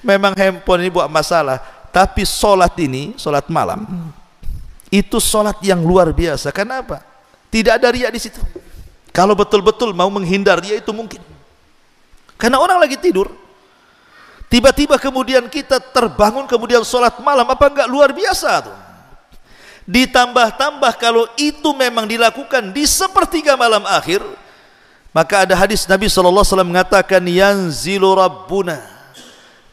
Memang handphone ini buat masalah, tapi solat ini, solat malam itu solat yang luar biasa. Kenapa? Tidak ada riya di situ. Kalau betul-betul mau menghindar riya itu mungkin. Karena orang lagi tidur, tiba-tiba kemudian kita terbangun kemudian solat malam, apa enggak luar biasa tuh? Ditambah-tambah kalau itu memang dilakukan di sepertiga malam akhir, maka ada hadis Nabi SAW mengatakan, yanzilu rabbuna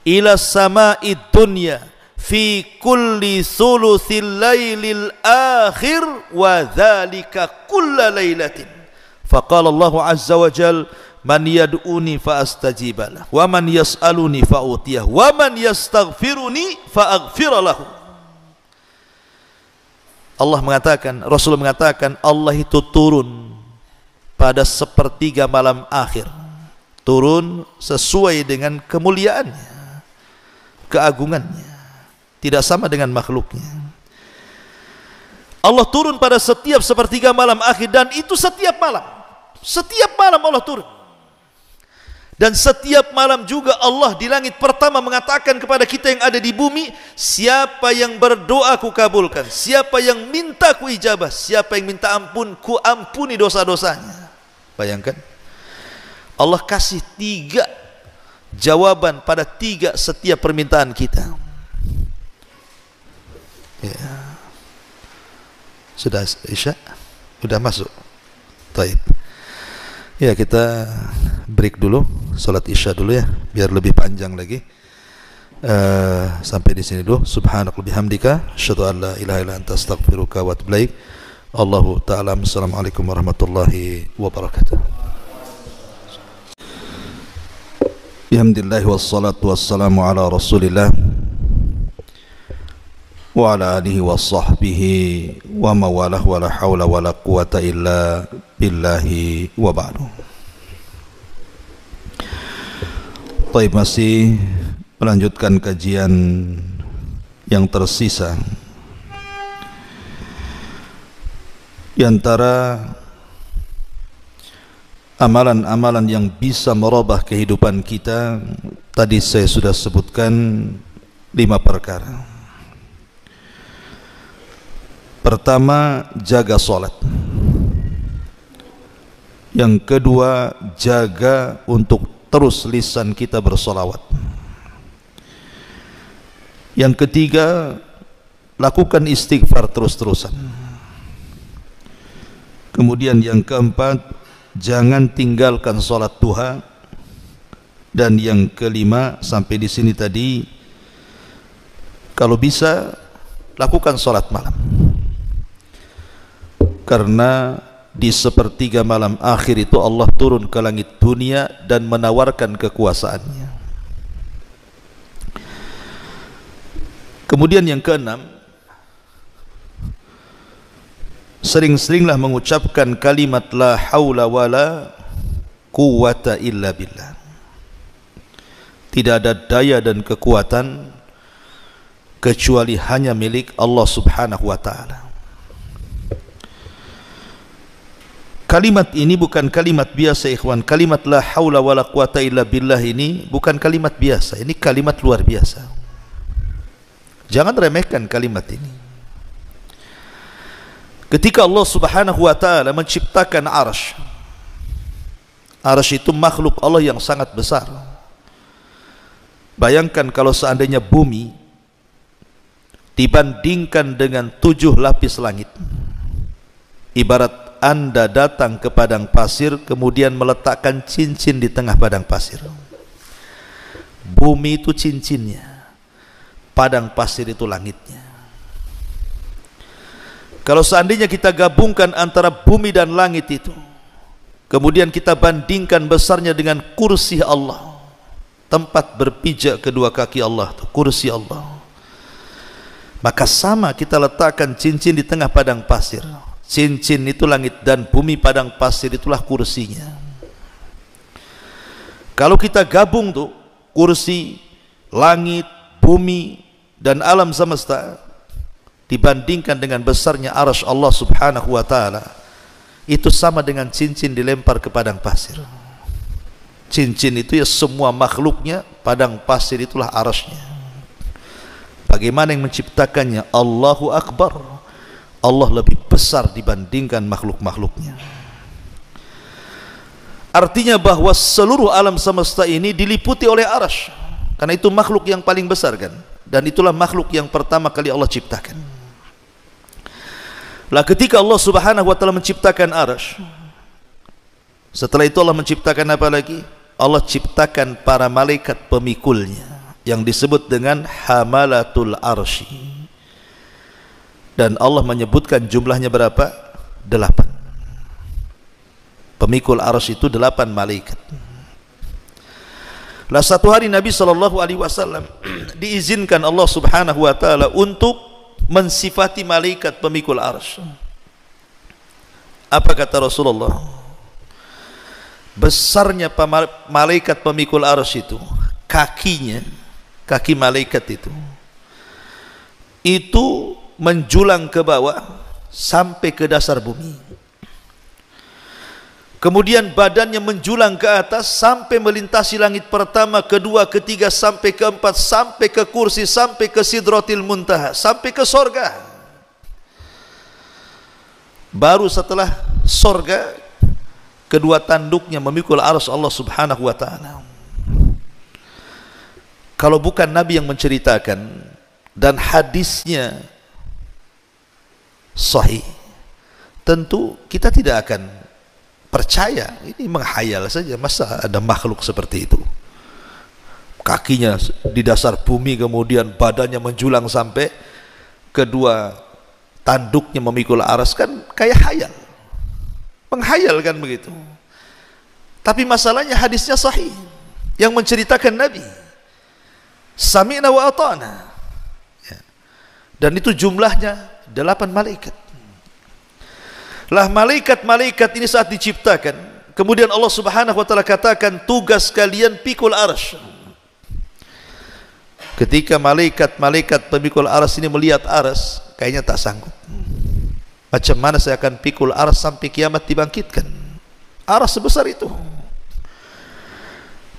ila sama'id dunya fi kulli thuluthil laylil akhir wa dhalika kulla laylatin. Faqala Allah azza wa jal, man yad'uni fa astajibalah, wa man yas'aluni fa utiyah, wa man yastaghfiruni fa aghfira lahu. Allah mengatakan, Rasul mengatakan, Allah itu turun pada sepertiga malam akhir, turun sesuai dengan kemuliaannya, keagungannya, tidak sama dengan makhluknya. Allah turun pada setiap sepertiga malam akhir, dan itu setiap malam Allah turun. Dan setiap malam juga Allah di langit pertama mengatakan kepada kita yang ada di bumi, siapa yang berdoa ku kabulkan, siapa yang minta ku ijabah, siapa yang minta ampun ku ampuni dosa-dosanya. Bayangkan, Allah kasih 3 jawaban pada 3 setiap permintaan kita. Ya. Sudah Isya? Sudah masuk? Baik. Ya, kita break dulu, salat Isya dulu ya, biar lebih panjang lagi. Sampai di sini dulu. Subhanakallahumma bihamdika, asyhadu an la ilaha illa anta, astaghfiruka wa atubu ilaik. Allahu ta'ala. Assalamualaikum warahmatullahi wabarakatuh. Alhamdulillah wassalatu wassalamu ala Rasulillah wa ala alihi wa sahbihi wa mawalah, wa la hawla wa la quwata illa billahi wa ba'du. Baik, masih melanjutkan kajian yang tersisa. Di antara amalan-amalan yang bisa merubah kehidupan kita, tadi saya sudah sebutkan 5 perkara. Pertama, jaga sholat. Yang kedua, jaga untuk terus lisan kita bersolawat. Yang ketiga, lakukan istighfar terus-terusan. Kemudian yang keempat, jangan tinggalkan sholat duha. Dan yang kelima, sampai di sini tadi, kalau bisa lakukan sholat malam, karena di sepertiga malam akhir itu Allah turun ke langit dunia dan menawarkan kekuasaannya. Kemudian yang keenam, sering-seringlah mengucapkan kalimat la haula wala quwata illa billah. Tidak ada daya dan kekuatan kecuali hanya milik Allah Subhanahu wa taala. Kalimat ini bukan kalimat biasa, ikhwan. Kalimat la haula wala quwata illa billah ini bukan kalimat biasa, ini kalimat luar biasa. Jangan remehkan kalimat ini. Ketika Allah Subhanahu wa taala menciptakan arsy, arsy itu makhluk Allah yang sangat besar. Bayangkan kalau seandainya bumi dibandingkan dengan 7 lapis langit. Ibarat Anda datang ke padang pasir, kemudian meletakkan cincin di tengah padang pasir. Bumi itu cincinnya, padang pasir itu langitnya. Kalau seandainya kita gabungkan antara bumi dan langit itu, kemudian kita bandingkan besarnya dengan kursi Allah, tempat berpijak kedua kaki Allah, kursi Allah, maka sama kita letakkan cincin di tengah padang pasir. Cincin itu langit dan bumi, padang pasir itulah kursinya. Kalau kita gabung tuh kursi, langit, bumi dan alam semesta dibandingkan dengan besarnya arsy Allah Subhanahu wa taala, itu sama dengan cincin dilempar ke padang pasir. Cincin itu ya semua makhluknya, padang pasir itulah arsy-nya. Bagaimana yang menciptakannya? Allahu Akbar. Allah lebih besar dibandingkan makhluk-makhluknya. Artinya bahwa seluruh alam semesta ini diliputi oleh arsy, karena itu makhluk yang paling besar kan, dan itulah makhluk yang pertama kali Allah ciptakan. Lah ketika Allah Subhanahu wa taala menciptakan arsy, setelah itu Allah menciptakan apa lagi? Allah ciptakan para malaikat pemikulnya yang disebut dengan hamalatul arsy. Dan Allah menyebutkan jumlahnya berapa? 8. Pemikul arsy itu 8 malaikat. Lah satu hari Nabi SAW diizinkan Allah Subhanahu wa taala untuk mensifati malaikat pemikul arsy. Apa kata Rasulullah? Besarnya malaikat pemikul arsy itu, kakinya, kaki malaikat itu menjulang ke bawah sampai ke dasar bumi. Kemudian badannya menjulang ke atas sampai melintasi langit pertama, kedua, ketiga, sampai keempat, sampai ke kursi, sampai ke sidratil muntaha, sampai ke sorga. Baru setelah sorga, kedua tanduknya memikul arsy Allah Subhanahu wa taala. Kalau bukan Nabi yang menceritakan dan hadisnya sahih, tentu kita tidak akan percaya. Ini menghayal saja, masa ada makhluk seperti itu, kakinya di dasar bumi, kemudian badannya menjulang sampai kedua tanduknya memikul arsy, kan kayak hayal, menghayal kan begitu. Tapi masalahnya hadisnya sahih yang menceritakan Nabi, sami'na wa ata'na, dan itu jumlahnya 8 malaikat. Lah malaikat-malaikat ini saat diciptakan, kemudian Allah Subhanahu wa taala katakan tugas kalian pikul arsy. Ketika malaikat-malaikat pemikul arsy ini melihat arsy, kayaknya tak sanggup. Macam mana saya akan pikul arsy sampai kiamat dibangkitkan? Arsy sebesar itu.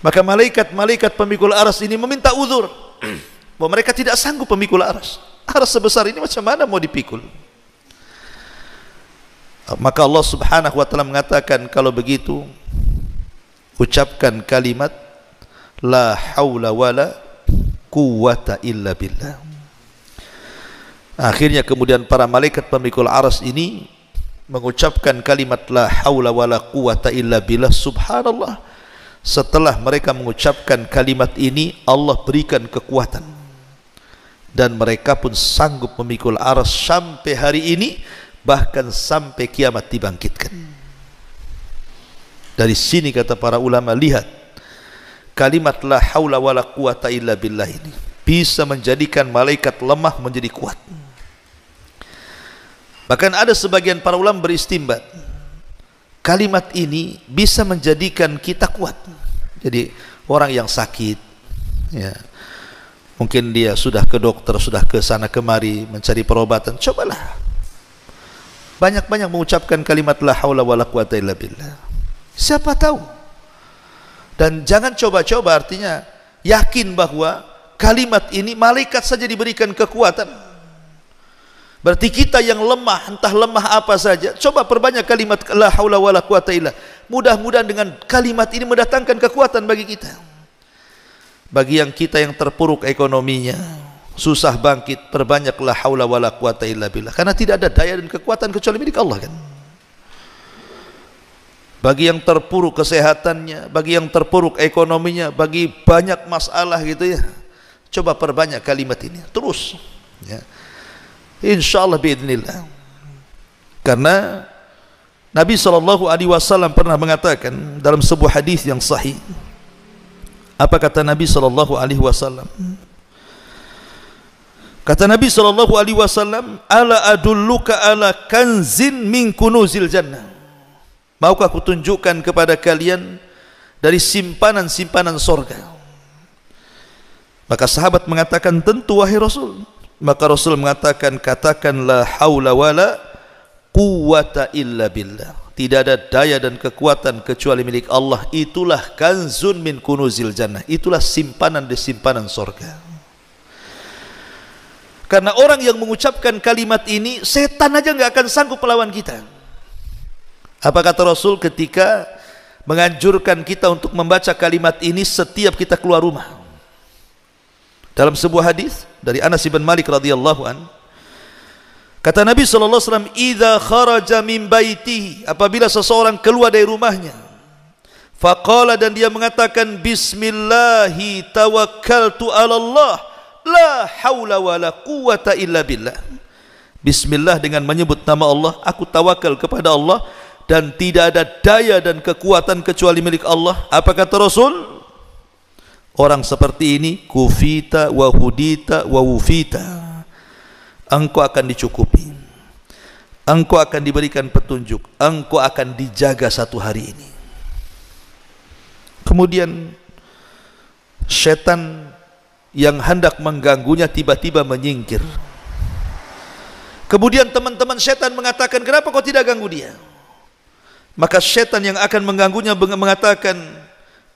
Maka malaikat-malaikat pemikul arsy ini meminta uzur bahwa mereka tidak sanggup memikul arsy. Arsy sebesar ini macam mana mau dipikul? Maka Allah Subhanahu wa taala mengatakan, kalau begitu ucapkan kalimat la haula wala quwata illa billah. Akhirnya kemudian para malaikat pemikul arsy ini mengucapkan kalimat la haula wala quwata illa billah. Subhanallah, setelah mereka mengucapkan kalimat ini, Allah berikan kekuatan dan mereka pun sanggup memikul arsy sampai hari ini, bahkan sampai kiamat dibangkitkan. Dari sini kata para ulama, lihat kalimat la haula wala quwata illa billah ini bisa menjadikan malaikat lemah menjadi kuat. Bahkan ada sebagian para ulama beristimbat, kalimat ini bisa menjadikan kita kuat. Jadi orang yang sakit, ya, Mungkin dia sudah ke dokter, sudah ke sana kemari mencari perobatan. Cobalah banyak-banyak mengucapkan kalimat la haula wala quwata illa billah. Siapa tahu. Dan jangan coba-coba, artinya yakin bahwa kalimat ini malaikat saja diberikan kekuatan. Berarti kita yang lemah, entah lemah apa saja, coba perbanyak kalimat la haula wala quwata illa. Mudah-mudahan dengan kalimat ini mendatangkan kekuatan bagi kita. Bagi yang kita yang terpuruk ekonominya, susah bangkit, perbanyak la haula wala quwata illa billah. Karena tidak ada daya dan kekuatan kecuali milik Allah kan. Bagi yang terpuruk kesehatannya, bagi yang terpuruk ekonominya, bagi banyak masalah gitu ya, coba perbanyak kalimat ini terus ya. Insyaallah biidznillah. Karena Nabi SAW pernah mengatakan dalam sebuah hadis yang sahih. Apa kata Nabi SAW? Kata Nabi SAW, ala adulluka ala kanzin min kunuzil jannah. Maukah aku tunjukkan kepada kalian dari simpanan-simpanan sorga? Maka sahabat mengatakan, tentu wahai Rasul. Maka Rasul mengatakan, katakan la haula wala quwata illa billah. Tidak ada daya dan kekuatan kecuali milik Allah. Itulah kanzun min kunuzil jannah. Itulah simpanan di simpanan sorga. Karena orang yang mengucapkan kalimat ini, setan aja nggak akan sanggup melawan kita. Apa kata Rasul ketika menganjurkan kita untuk membaca kalimat ini setiap kita keluar rumah? Dalam sebuah hadis dari Anas bin Malik radhiyallahu an, kata Nabi SAW, idza kharaja min baitihi, apabila seseorang keluar dari rumahnya, faqala, dan dia mengatakan bismillahi tawakkaltu ala Allah la haula wala quwata illa billah. Bismillah, dengan menyebut nama Allah, aku tawakal kepada Allah dan tidak ada daya dan kekuatan kecuali milik Allah. Apa kata Rasul? Orang seperti ini kufita wa hudita wa wufita. Engkau akan dicukupi, engkau akan diberikan petunjuk, engkau akan dijaga satu hari ini. Kemudian setan yang hendak mengganggunya tiba-tiba menyingkir. Kemudian teman-teman setan mengatakan, kenapa kau tidak ganggu dia? Maka setan yang akan mengganggunya mengatakan,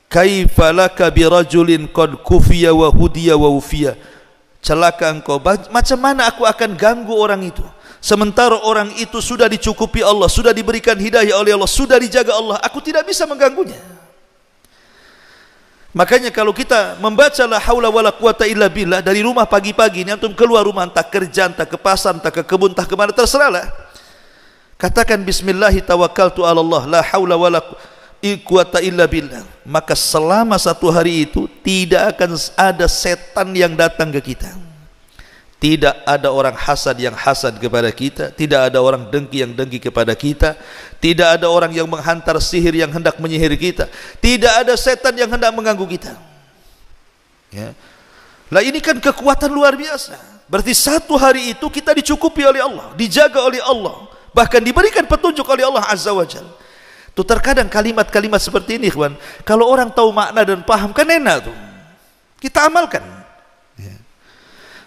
kaifa laka birajulin qad kufiya wa hudiya wa ufiya. Celaka engkau, macam mana aku akan ganggu orang itu sementara orang itu sudah dicukupi Allah, sudah diberikan hidayah oleh Allah, sudah dijaga Allah, aku tidak bisa mengganggunya. Makanya kalau kita membaca la haula wala quwata illa billah dari rumah pagi-pagi ini, antum keluar rumah, entah kerja, entah ke pasar, entah ke kebun, entah kemana, terserahlah, katakan bismillahi tawakkaltu ala Allah la haula wala quwata illa billah. Maka selama satu hari itu tidak akan ada setan yang datang ke kita, tidak ada orang hasad yang hasad kepada kita, tidak ada orang dengki yang dengki kepada kita, tidak ada orang yang menghantar sihir yang hendak menyihir kita, tidak ada setan yang hendak mengganggu kita ya. Lah ini kan kekuatan luar biasa. Berarti satu hari itu kita dicukupi oleh Allah, dijaga oleh Allah, bahkan diberikan petunjuk oleh Allah Azza wa Jalla. Tuh terkadang kalimat-kalimat seperti ini, kawan, kalau orang tahu makna dan paham kan enak tuh, kita amalkan ya.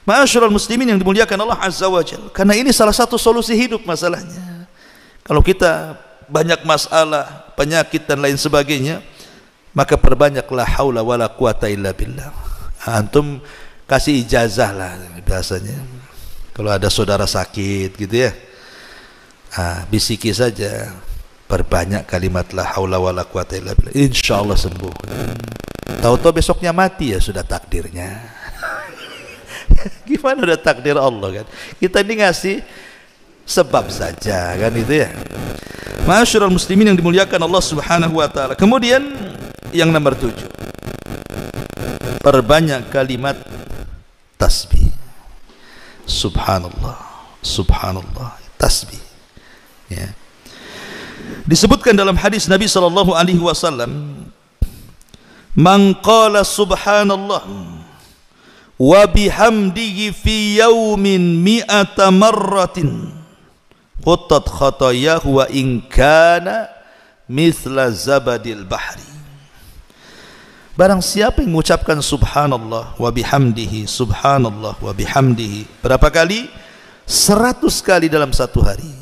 Ma'asyiral muslimin yang dimuliakan Allah Azza wa Jalla, karena ini salah satu solusi hidup masalahnya. Kalau kita banyak masalah, penyakit dan lain sebagainya, maka perbanyaklah haula wala quwata illa billah. Antum kasih ijazah lah biasanya kalau ada saudara sakit gitu ya, bisiki saja, perbanyak kalimat la haula wala quwata illa billah, insyaallah sembuh. Tahu-tahu besoknya mati, ya sudah takdirnya. Gimana udah takdir Allah kan? Kita ini ngasih sebab saja kan itu ya. Ma'asyiral muslimin yang dimuliakan Allah Subhanahu wa taala. Kemudian yang nomor 7, perbanyak kalimat tasbih. Subhanallah, subhanallah, tasbih ya. Disebutkan dalam hadis Nabi sallallahu alaihi wasallam, man qala subhanallah wa bihamdihi fi yaumin mi'ata marratin quttat khatayahu wa in kana mithla zabadil bahri. Barang siapa yang mengucapkan subhanallah wa bihamdihi, subhanallah wa bihamdihi berapa kali? 100 kali dalam satu hari,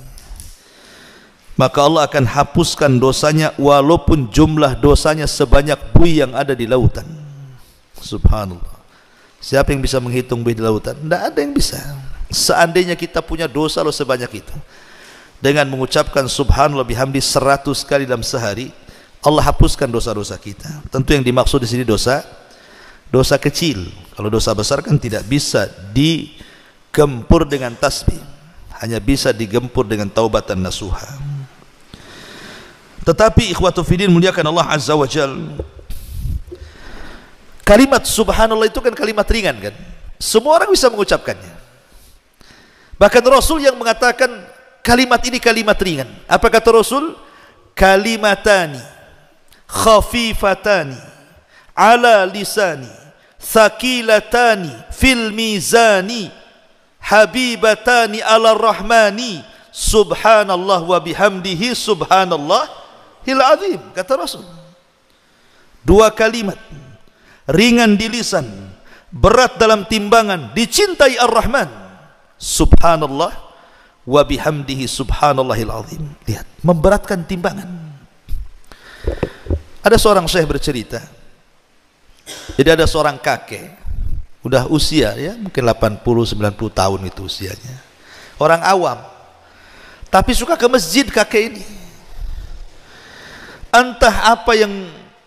maka Allah akan hapuskan dosanya walaupun jumlah dosanya sebanyak buih yang ada di lautan. Subhanallah. Siapa yang bisa menghitung buih di lautan? Tidak ada yang bisa. Seandainya kita punya dosa lo sebanyak itu, dengan mengucapkan subhanallah bihamdi 100 kali dalam sehari, Allah hapuskan dosa-dosa kita. Tentu yang dimaksud di sini dosa kecil. Kalau dosa besar kan tidak bisa digempur dengan tasbih, hanya bisa digempur dengan taubatan nasuha. Tetapi ikhwatu fillah muliakan Allah azza wa jal, kalimat subhanallah itu kan kalimat ringan kan, semua orang bisa mengucapkannya. Bahkan Rasul yang mengatakan kalimat ini kalimat ringan. Apa kata Rasul? Kalimatani khafifatani ala lisani thaqilatani fil mizani habibatani ala rahmani subhanallah wa bihamdihi subhanallahil azim. Kata Rasul, dua kalimat ringan di lisan, berat dalam timbangan, dicintai Ar-Rahman, subhanallah wa bihamdihi subhanallahil azim. Lihat, memberatkan timbangan. Ada seorang syekh bercerita, jadi ada seorang kakek, udah usia ya mungkin 80-90 tahun itu usianya, orang awam, tapi suka ke masjid kakek ini. Entah apa yang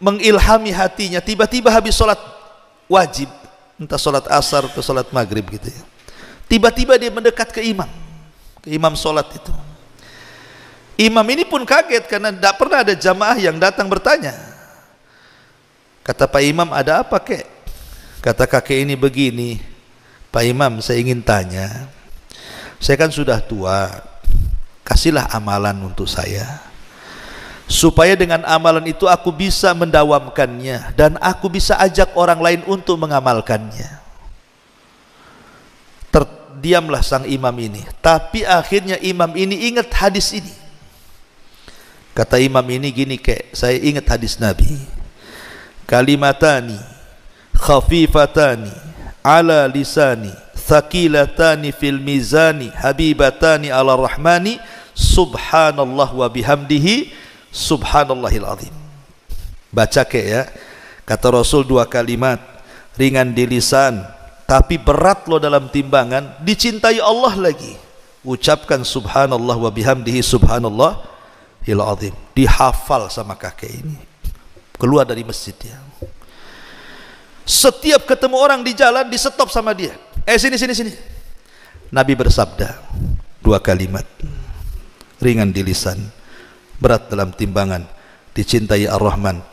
mengilhami hatinya, tiba-tiba habis sholat wajib, entah sholat asar atau sholat maghrib gitu ya, tiba-tiba dia mendekat ke imam sholat itu. Imam ini pun kaget karena tidak pernah ada jamaah yang datang bertanya. Kata Pak Imam, ada apa kek? Kata kakek ini begini, Pak Imam, saya ingin tanya, saya kan sudah tua, kasihlah amalan untuk saya, supaya dengan amalan itu aku bisa mendawamkannya dan aku bisa ajak orang lain untuk mengamalkannya. Terdiamlah sang imam ini, tapi akhirnya imam ini ingat hadis ini. Kata imam ini gini kek, saya ingat hadis Nabi, kalimatani khafifatani ala lisani thaqilatani fil mizani habibatani ala rahmani subhanallah wa bihamdihi subhanallahil azim. Baca kek ya, kata Rasul, dua kalimat ringan di lisan tapi berat lo dalam timbangan, dicintai Allah lagi. Ucapkan subhanallah wa bihamdihi subhanallahil azim. Dihafal sama kakek ini, keluar dari masjid ya. Setiap ketemu orang di jalan di stop sama dia, sini. Nabi bersabda dua kalimat ringan di lisan, berat dalam timbangan, dicintai Ar-Rahman.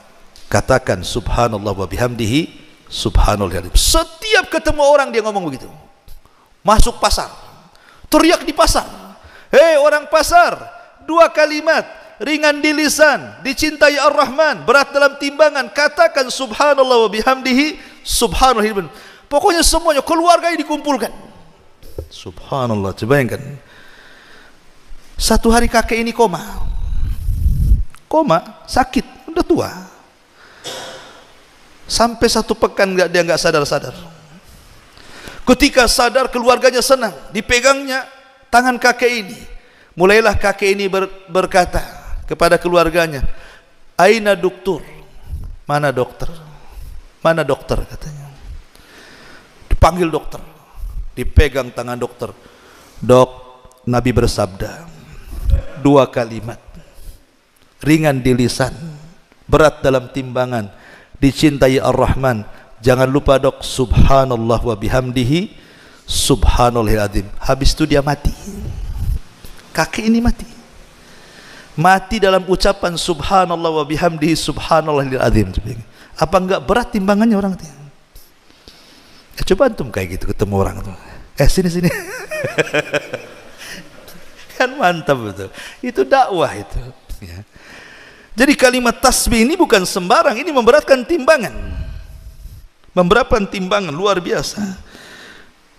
Katakan subhanallah wa bihamdihi subhanallahil azim. Setiap ketemu orang dia ngomong begitu. Masuk pasar, teriak di pasar, hei orang pasar, dua kalimat ringan di lisan, dicintai Ar-Rahman, berat dalam timbangan, katakan subhanallah wa bihamdihi subhanallahil azim. Pokoknya semuanya, keluarganya dikumpulkan. Subhanallah, coba bayangkan. Satu hari kakek ini koma, sakit, udah tua. Sampai satu pekan dia nggak sadar. Ketika sadar, keluarganya senang, dipegangnya tangan kakek ini. Mulailah kakek ini berkata kepada keluarganya, aina dokter, mana dokter katanya. Dipanggil dokter, dipegang tangan dokter. Dok, Nabi bersabda dua kalimat ringan di lisan, berat dalam timbangan, dicintai Ar-Rahman. Jangan lupa dok, subhanallah wa bihamdihi subhanallahil azim. Habis itu dia mati. Kakek ini mati dalam ucapan subhanallah wa bihamdihi subhanallahil azim. Apa enggak berat timbangannya orang itu? Coba antum kayak gitu ketemu orang tuh, sini kan mantap betul. Itu dakwah itu ya. Jadi kalimat tasbih ini bukan sembarang, ini memberatkan timbangan, luar biasa.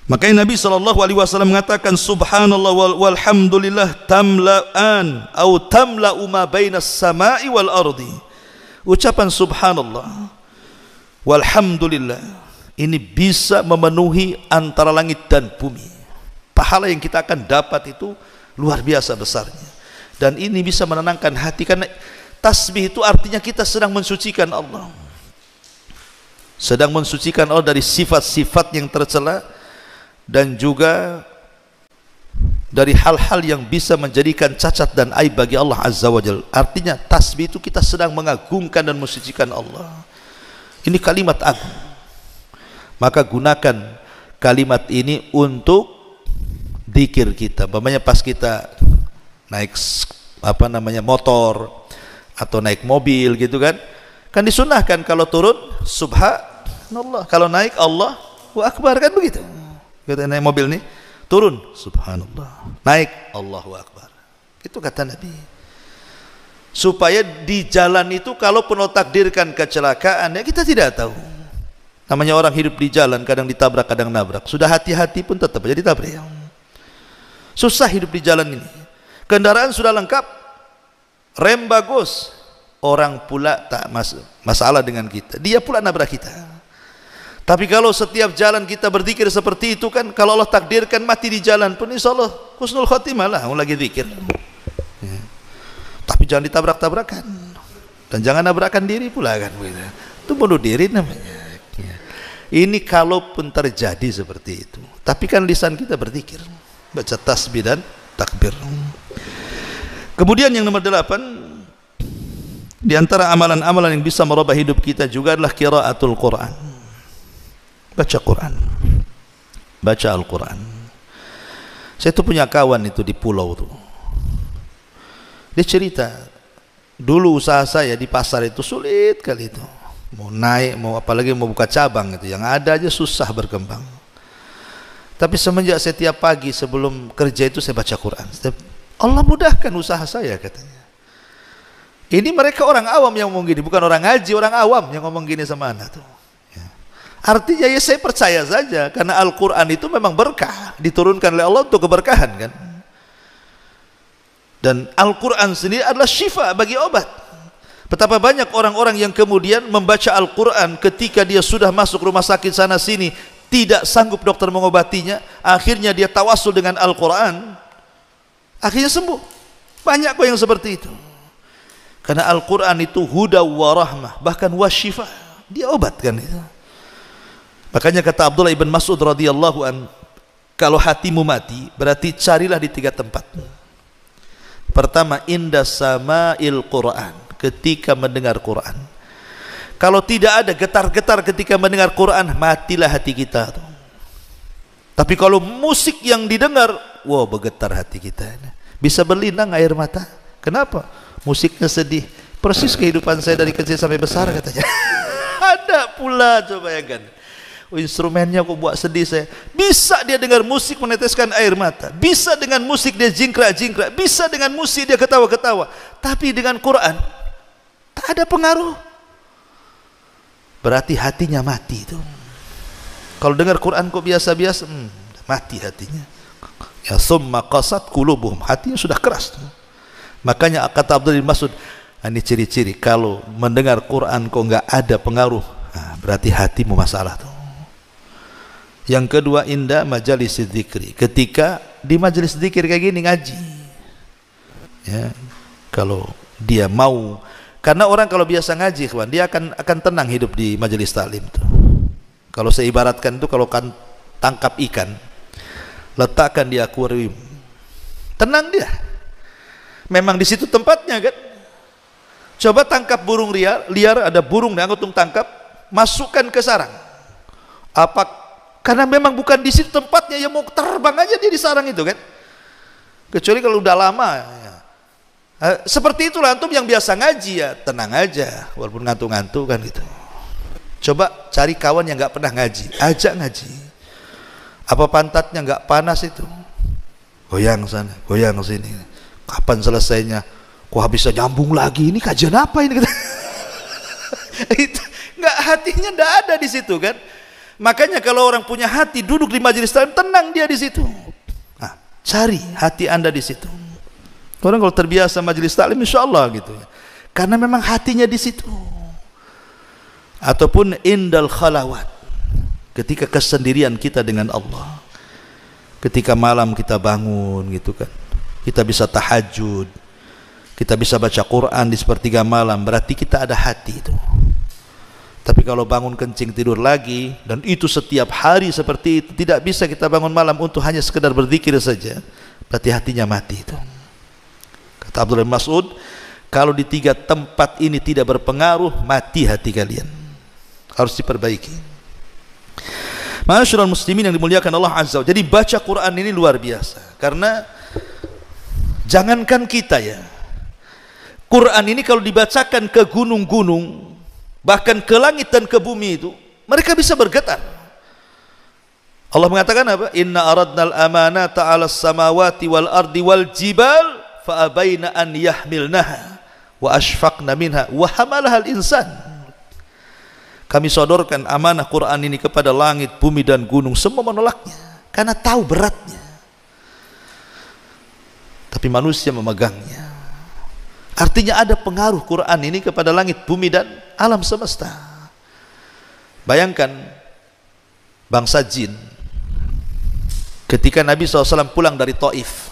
Makanya Nabi SAW mengatakan subhanallah walhamdulillah tamla'an atau tamla'u ma bainas sama'i wal ardi. Ucapan subhanallah Walhamdulillah, ini bisa memenuhi antara langit dan bumi. Pahala yang kita akan dapat itu luar biasa besarnya. Dan ini bisa menenangkan hati, karena tasbih itu artinya kita sedang mensucikan Allah, sedang mensucikan Allah dari sifat-sifat yang tercela dan juga dari hal-hal yang bisa menjadikan cacat dan aib bagi Allah Azza wa Jalla. Artinya tasbih itu kita sedang mengagungkan dan mensucikan Allah. Ini kalimat agung, maka gunakan kalimat ini untuk zikir kita. Umpamanya pas kita naik motor atau naik mobil gitu kan disunahkan kalau turun subhanallah, kalau naik Allahu akbar, kan begitu. Kita naik mobil nih, turun subhanallah, naik Allahu akbar. Itu kata Nabi, supaya di jalan itu kalaupun Allah takdirkan kecelakaan, ya kita tidak tahu. Namanya orang hidup di jalan, kadang ditabrak kadang nabrak, sudah hati-hati pun tetap aja ditabrak. Susah hidup di jalan ini, kendaraan sudah lengkap, rem bagus, orang pula tak masalah dengan kita, dia pula nabrak kita. Tapi kalau setiap jalan kita berzikir seperti itu kan, kalau Allah takdirkan mati di jalan pun insya Allah husnul khotimah lah, lagi zikir. Ya. Tapi jangan ditabrak-tabrakan, dan jangan nabrakan diri pula kan, itu bunuh diri namanya. Ya. Ini kalaupun terjadi seperti itu, tapi kan lisan kita berzikir, baca tasbih dan takbir. Kemudian yang nomor 8, di antara amalan-amalan yang bisa merubah hidup kita juga adalah qiraatul Quran. Baca Quran, baca Al-Quran. Saya tuh punya kawan itu di pulau tuh, dia cerita dulu usaha saya di pasar itu sulit kali itu, mau naik, mau apalagi mau buka cabang itu, yang ada aja susah berkembang. Tapi semenjak saya tiap pagi sebelum kerja itu saya baca Quran, Allah mudahkan usaha saya katanya. Ini mereka orang awam yang ngomong gini, bukan orang ngaji, orang awam yang ngomong gini sama anak tuh. Artinya ya saya percaya saja, karena Al-Quran itu memang berkah, diturunkan oleh Allah untuk keberkahan kan. Dan Al-Quran sendiri adalah syifa bagi obat. Betapa banyak orang-orang yang kemudian membaca Al-Quran ketika dia sudah masuk rumah sakit sana sini, tidak sanggup dokter mengobatinya, akhirnya dia tawasul dengan Al-Quran, akhirnya sembuh. Banyak kok yang seperti itu, karena Al-Quran itu huda wa rahmah, bahkan wa syifa, dia obat kan itu. Makanya kata Abdullah ibn Mas'ud radhiyallahu an, kalau hatimu mati berarti carilah di 3 tempat. Pertama, inda sama'il Quran, ketika mendengar Quran. Kalau tidak ada getar-getar ketika mendengar Quran, matilah hati kita. Tapi kalau musik yang didengar, wow, bergetar hati kita, bisa berlinang air mata. Kenapa? Musiknya sedih, persis kehidupan saya dari kecil sampai besar katanya. Ada pula, coba bayangkan, instrumennya kok buat sedih saya. Bisa dia dengar musik meneteskan air mata, bisa dengan musik dia jingkrak-jingkrak, bisa dengan musik dia ketawa-ketawa. Tapi dengan Quran tak ada pengaruh, berarti hatinya mati itu. Kalau dengar Quran kok biasa-biasa, mati hatinya. Ya summa qasat qulubuhum, hatinya sudah keras. Makanya kata Abdullah bin Mas'ud, ini ciri-ciri kalau mendengar Quran kok nggak ada pengaruh, berarti hatimu masalah tuh. Yang kedua, indah majalis dzikri, ketika di majelis dzikir kayak gini ngaji, ya, kalau dia mau, karena orang kalau biasa ngaji, kawan, dia akan tenang hidup di majelis taklim tuh. Kalau saya ibaratkan itu, kalau kan tangkap ikan, letakkan di akuarium, tenang dia, memang di situ tempatnya kan. Coba tangkap burung liar, ada burung yang anggota tangkap, masukkan ke sarang, apa? Karena memang bukan di situ tempatnya, ya mau terbang aja dia di sarang itu kan. Kecuali kalau udah lama ya. Seperti itulah antum yang biasa ngaji, ya tenang aja walaupun ngantuk-ngantuk kan gitu. Coba cari kawan yang nggak pernah ngaji, ajak ngaji. Apa pantatnya nggak panas itu? Goyang sana, goyang sini. Kapan selesainya? Kok bisa nyambung lagi? Ini kajian apa ini? Itu nggak, hatinya nggak ada di situ kan. Makanya kalau orang punya hati duduk di majelis taklim, tenang dia di situ. Nah, cari hati anda di situ. Orang kalau terbiasa majelis taklim, insya Allah gitu, karena memang hatinya di situ. ataupun indal khalawat, ketika kesendirian kita dengan Allah, ketika malam kita bangun gitu kan, kita bisa tahajud, kita bisa baca Quran di sepertiga malam, berarti kita ada hati itu. Tapi kalau bangun kencing tidur lagi, dan itu setiap hari seperti itu, tidak bisa kita bangun malam untuk hanya sekedar berzikir saja, berarti hatinya mati itu. Kata Abdullah bin Mas'ud, kalau di 3 tempat ini tidak berpengaruh, mati hati kalian, harus diperbaiki. Ma'asyiral muslimin yang dimuliakan Allah Azza wa Jalla. Jadi baca Quran ini luar biasa, karena jangankan kita ya, Quran ini kalau dibacakan ke gunung-gunung, bahkan ke langit dan ke bumi itu, mereka bisa bergetar. Allah mengatakan apa? Inna aradnal amanata 'alas samawati wal ardi wal jibal fa abaina an yahmilnaha wa ashfaqna minha wa hamalaha al insan. Kami sodorkan amanah Quran ini kepada langit, bumi dan gunung, semua menolaknya karena tahu beratnya. Tapi manusia memegangnya. Artinya ada pengaruh Quran ini kepada langit, bumi dan alam semesta. Bayangkan bangsa jin ketika Nabi SAW pulang dari Taif,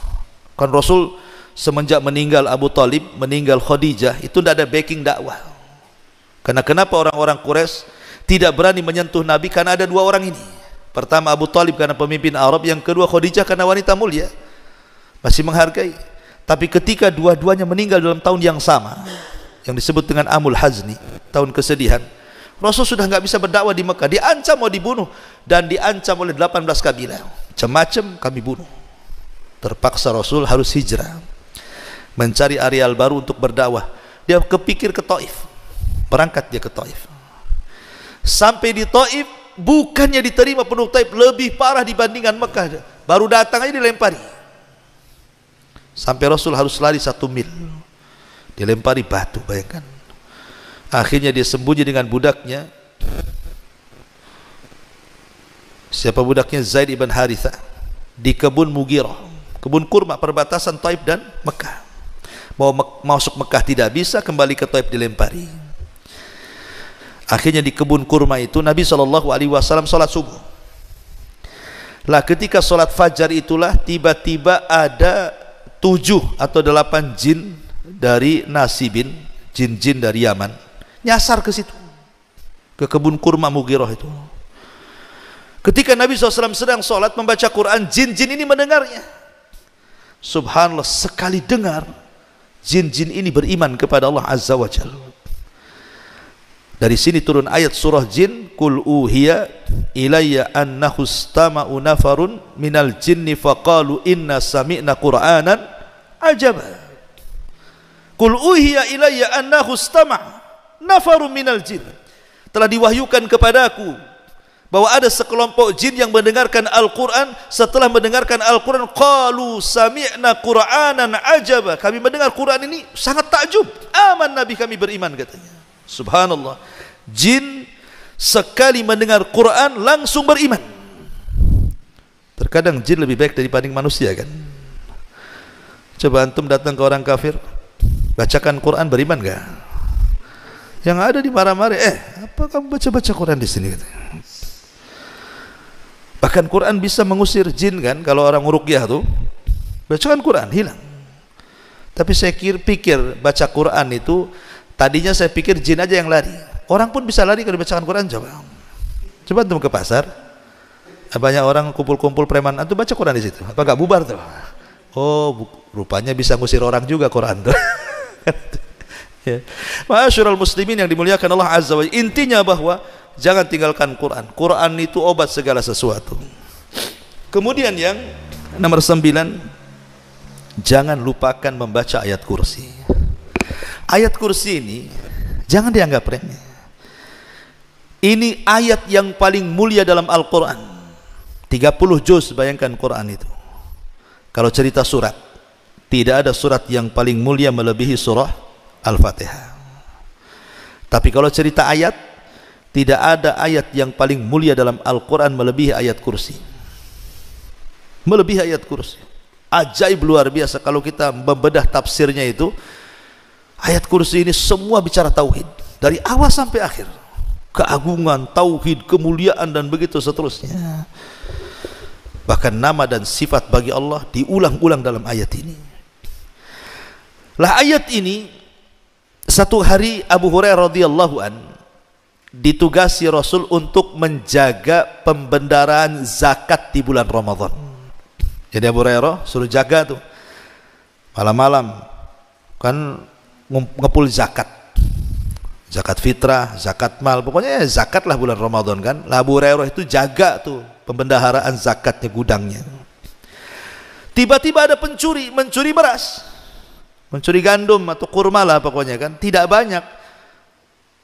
kan Rasul semenjak meninggal Abu Talib, meninggal Khadijah, itu tidak ada backing dakwah. Karena kenapa orang-orang Quraisy tidak berani menyentuh Nabi? Karena ada 2 orang ini. Pertama Abu Talib karena pemimpin Arab, yang kedua Khadijah karena wanita mulia, masih menghargai. Tapi ketika dua-duanya meninggal dalam tahun yang sama, yang disebut dengan Amul Hazni, tahun kesedihan, Rasul sudah nggak bisa berdakwah di Mekah, diancam mau dibunuh, dan diancam oleh 18 kabilah, macam-macam kami bunuh. Terpaksa Rasul harus hijrah, mencari areal baru untuk berdakwah. Dia kepikir ke Taif, berangkat dia ke Taif. Sampai di Taif, bukannya diterima penduduk Taif, lebih parah dibandingkan Mekah. Baru datang aja dilempari. Sampai Rasul harus lari 1 mil, dilempari batu, bayangkan. Akhirnya dia sembunyi dengan budaknya. Siapa budaknya? Zaid ibn Haritha, di kebun Mughirah, kebun kurma perbatasan Taif dan Mekah. Mau masuk Mekah tidak bisa, kembali ke Taif dilempari. Akhirnya di kebun kurma itu Nabi SAW sholat subuh. Lah ketika sholat fajar itulah tiba-tiba ada 7 atau 8 jin dari Nasibin, jin-jin dari Yaman, nyasar ke situ, ke kebun kurma Mughirah itu. Ketika Nabi SAW sedang sholat membaca Quran, jin-jin ini mendengarnya. Subhanallah, sekali dengar, jin-jin ini beriman kepada Allah Azza wa Jalla. Dari sini turun ayat surah jin, Qul uhiya ilayya annahu istama'u nafarun minal jinni faqalu inna sami'na qur'anan ajaba. Qul uhiya ilayya annahu istama' nafarun minal jin. Telah diwahyukan kepadaku bahwa ada sekelompok jin yang mendengarkan Al-Quran. Setelah mendengarkan Al-Quran, qalu sami'na qur'anan ajaba, kami mendengar Quran ini sangat takjub, aman Nabi kami beriman, katanya. Subhanallah, jin sekali mendengar Quran langsung beriman. Terkadang jin lebih baik daripada manusia kan. Coba antum datang ke orang kafir, bacakan Quran, beriman gak? Yang ada di marah-marah, apa kamu baca-baca Quran di sini? Bahkan Quran bisa mengusir jin kan. Kalau orang ruqyah tuh bacakan Quran, hilang. Tapi saya pikir baca Quran itu, tadinya saya pikir jin aja yang lari. Orang pun bisa lari kalau dibacakan Quran. Coba antum ke pasar, banyak orang kumpul-kumpul preman, antum baca Quran di situ, apa gak bubar tuh? Oh, rupanya bisa ngusir orang juga Quran tuh. Ya. Ma'asyiral muslimin yang dimuliakan Allah Azza wa Jalla, intinya bahwa jangan tinggalkan Quran. Quran itu obat segala sesuatu. Kemudian yang nomor 9, jangan lupakan membaca ayat kursi. Ayat kursi ini jangan dianggap remeh. Ini ayat yang paling mulia dalam Al-Quran. 30 juz, bayangkan Quran itu. Kalau cerita surat, tidak ada surat yang paling mulia melebihi surah Al-Fatihah. Tapi kalau cerita ayat, tidak ada ayat yang paling mulia dalam Al-Quran melebihi ayat kursi. Melebihi ayat kursi. Ajaib luar biasa kalau kita membedah tafsirnya itu. Ayat kursi ini semua bicara tauhid dari awal sampai akhir. keagungan, tauhid, kemuliaan dan begitu seterusnya. Bahkan nama dan sifat bagi Allah diulang-ulang dalam ayat ini. Lah ayat ini, satu hari Abu Hurairah radhiyallahu an ditugasi Rasul untuk menjaga pembendaraan zakat di bulan Ramadan. Jadi Abu Hurairah suruh jaga tuh malam-malam kan ngepul zakat, zakat fitrah, zakat mal, pokoknya zakat lah bulan Ramadan kan. Lah Abu Hurairah itu jaga tuh pembendaharaan zakatnya, gudangnya. Tiba-tiba ada pencuri mencuri beras, mencuri gandum atau kurma lah pokoknya kan, tidak banyak.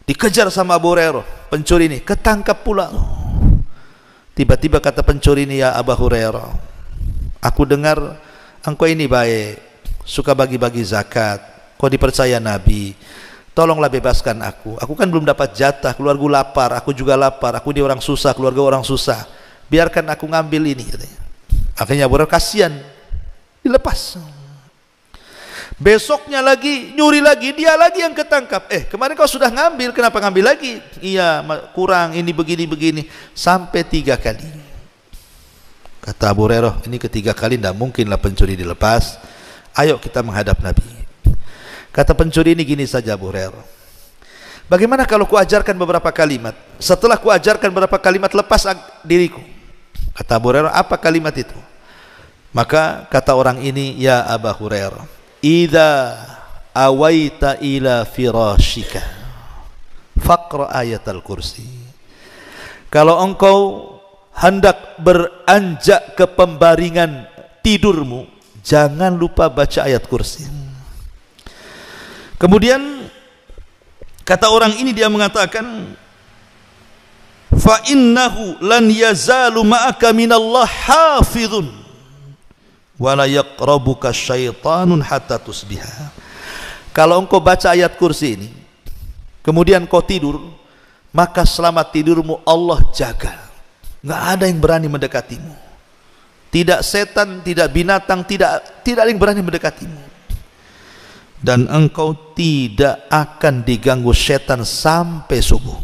Dikejar sama Abu Hurairah, pencuri ini ketangkap pula. Tiba-tiba kata pencuri ini, ya Abu Hurairah, aku dengar engkau ini baik, suka bagi-bagi zakat, kau dipercaya Nabi, tolonglah bebaskan aku kan belum dapat jatah, keluarga lapar, aku juga lapar, aku di orang susah, keluarga orang susah, biarkan aku ngambil ini, katanya. Akhirnya Abu Hurairah kasihan, dilepas. Besoknya lagi nyuri lagi, dia lagi yang ketangkap. Kemarin kau sudah ngambil, kenapa ngambil lagi? Iya, kurang, ini begini sampai 3 kali. Kata Abu Hurairah, ini ketiga kali tidak mungkinlah pencuri dilepas, ayo kita menghadap Nabi. Kata pencuri ini gini saja Abu Hurairah, bagaimana kalau ku ajarkan beberapa kalimat, setelah ku ajarkan beberapa kalimat lepas diriku. Kata Abu Hurairah, apa kalimat itu? Maka kata orang ini, ya Abu Hurairah, idza awaita ila firashika faqra ayatal kursi. Kalau engkau hendak beranjak ke pembaringan tidurmu, jangan lupa baca ayat kursi. Kemudian kata orang ini, dia mengatakan, fa innahu lan yazalu ma'aka minallah hafizun wala yaqrabuka syaitanun hatta tusbiha. Kalau engkau baca ayat kursi ini kemudian kau tidur, maka selama tidurmu Allah jaga, nggak ada yang berani mendekatimu, tidak setan, tidak binatang, tidak ada yang berani mendekatimu, dan engkau tidak akan diganggu setan sampai subuh.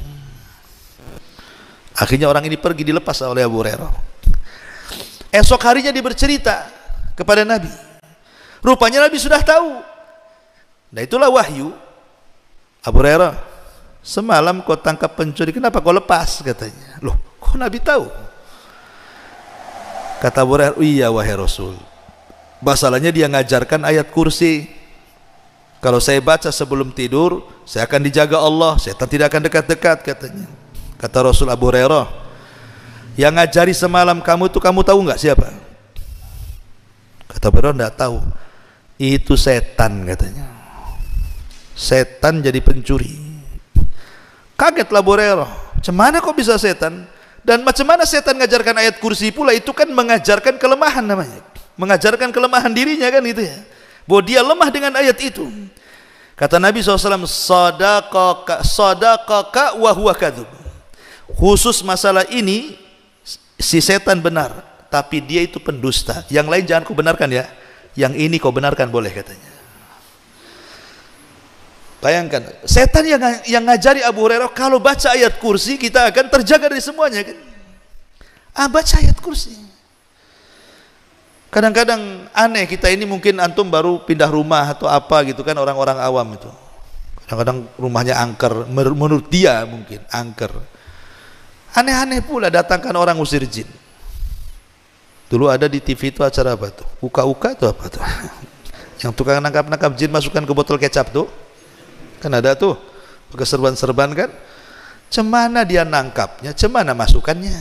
Akhirnya orang ini pergi, dilepas oleh Abu Hurairah. Esok harinya dia bercerita kepada Nabi. Rupanya Nabi sudah tahu. Nah itulah wahyu. Abu Hurairah, semalam kau tangkap pencuri, kenapa kau lepas? Katanya. Loh, kok Nabi tahu? Kata Abu Hurairah, iya wahai Rasul, masalahnya dia ngajarkan ayat kursi. Kalau saya baca sebelum tidur, saya akan dijaga Allah, setan tidak akan dekat-dekat, katanya. Kata Rasul, Abu Hurairah, yang ngajari semalam kamu itu kamu tahu nggak siapa? Kata Abu Hurairah, tidak tahu. Itu setan, katanya. Setan jadi pencuri. Kagetlah Abu Hurairah, macam mana kok bisa setan? Dan macam mana setan mengajarkan ayat kursi pula? Itu kan mengajarkan kelemahan namanya, mengajarkan kelemahan dirinya kan gitu ya, bahwa dia lemah dengan ayat itu. Kata Nabi SAW, sadaqaka wa huwa kadhub. Khusus masalah ini si setan benar, tapi dia itu pendusta. Yang lain jangan kau benarkan ya, yang ini kau benarkan boleh, katanya. Bayangkan, setan yang ngajari Abu Hurairah, kalau baca ayat kursi kita akan terjaga dari semuanya kan. Baca ayat kursi. Kadang-kadang aneh kita ini, mungkin antum baru pindah rumah atau apa gitu kan, orang-orang awam itu. Kadang-kadang rumahnya angker, menurut dia mungkin angker. Aneh-aneh pula datangkan orang usir jin. Dulu ada di TV itu acara apa tuh? Uka-uka itu apa tuh? Yang tukang nangkap-nangkap jin masukkan ke botol kecap tuh. Kan ada tuh pakai serban-serban kan. Cemana dia nangkapnya, cemana masukannya.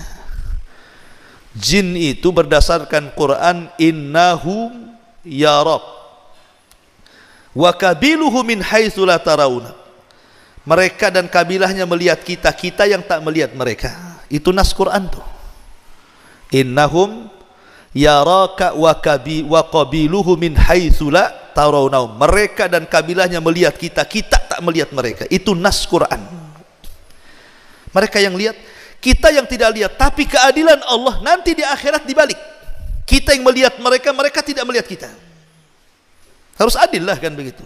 Jin itu berdasarkan Quran, innahum yarak wa kabiluhu min haitsu la tarawna. Mereka dan kabilahnya melihat kita, kita yang tak melihat mereka. Itu nas Quran tuh. Innahum yaraka wa qabiluhu min haitsu la tarawna. Mereka dan kabilahnya melihat kita, kita tak melihat mereka. Itu nas Quran. Mereka yang lihat, kita yang tidak lihat. Tapi keadilan Allah nanti di akhirat dibalik. Kita yang melihat mereka, mereka tidak melihat kita. Harus adil lah kan begitu.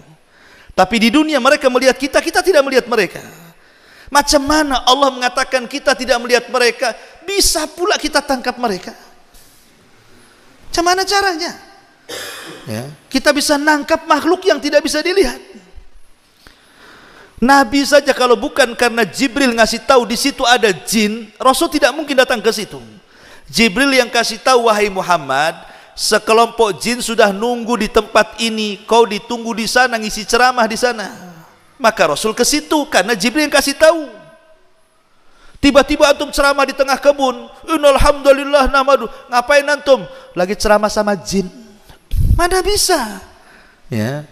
Tapi di dunia mereka melihat kita, kita tidak melihat mereka. Macam mana Allah mengatakan kita tidak melihat mereka, bisa pula kita tangkap mereka? Macam mana caranya? Ya, kita bisa nangkap makhluk yang tidak bisa dilihat. Nabi saja kalau bukan karena Jibril ngasih tahu di situ ada jin, Rasul tidak mungkin datang ke situ. Jibril yang kasih tahu, wahai Muhammad, sekelompok jin sudah nunggu di tempat ini, kau ditunggu di sana, ngisi ceramah di sana. Maka Rasul ke situ karena Jibril yang kasih tahu. Tiba-tiba antum ceramah di tengah kebun, innal hamdalillah namadu. Ngapain antum? Lagi ceramah sama jin. Mana bisa? Ya.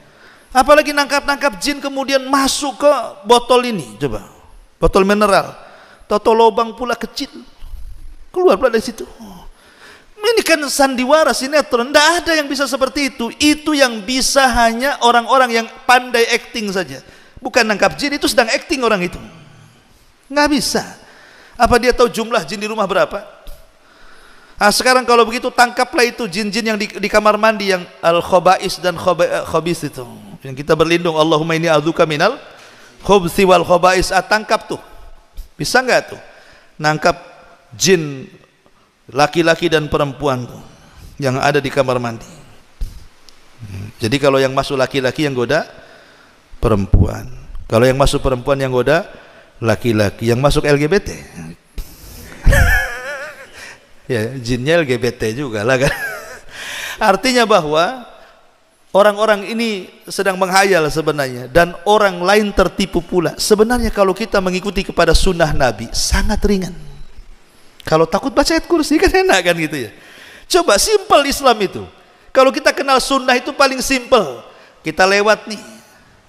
Apalagi nangkap-nangkap jin kemudian masuk ke botol ini, coba. Botol mineral. Toto lubang pula kecil. Keluar pula dari situ. Ini kan sandiwara, sinetron. Tidak ada yang bisa seperti itu. Itu yang bisa hanya orang-orang yang pandai acting saja. Bukan nangkap jin, itu sedang acting orang itu. Nggak bisa. Apa dia tahu jumlah jin di rumah berapa? Nah, sekarang kalau begitu tangkaplah itu jin-jin yang di kamar mandi yang al-khobais dan khobis itu. Yang kita berlindung, Allahumma inni a'udzuka minal khubsi wal khobais. Tangkap tuh. Bisa nggak tuh? Nangkap jin laki-laki dan perempuan tuh yang ada di kamar mandi. Jadi kalau yang masuk laki-laki yang goda perempuan, kalau yang masuk perempuan yang goda laki-laki, yang masuk LGBT ya jinnya LGBT juga lah kan. Artinya bahwa orang-orang ini sedang menghayal sebenarnya, dan orang lain tertipu pula. Sebenarnya kalau kita mengikuti kepada sunnah Nabi sangat ringan. Kalau takut baca ayat kursi kan enak kan gitu ya. Coba simpel Islam itu. Kalau kita kenal sunnah itu paling simpel. Kita lewat nih,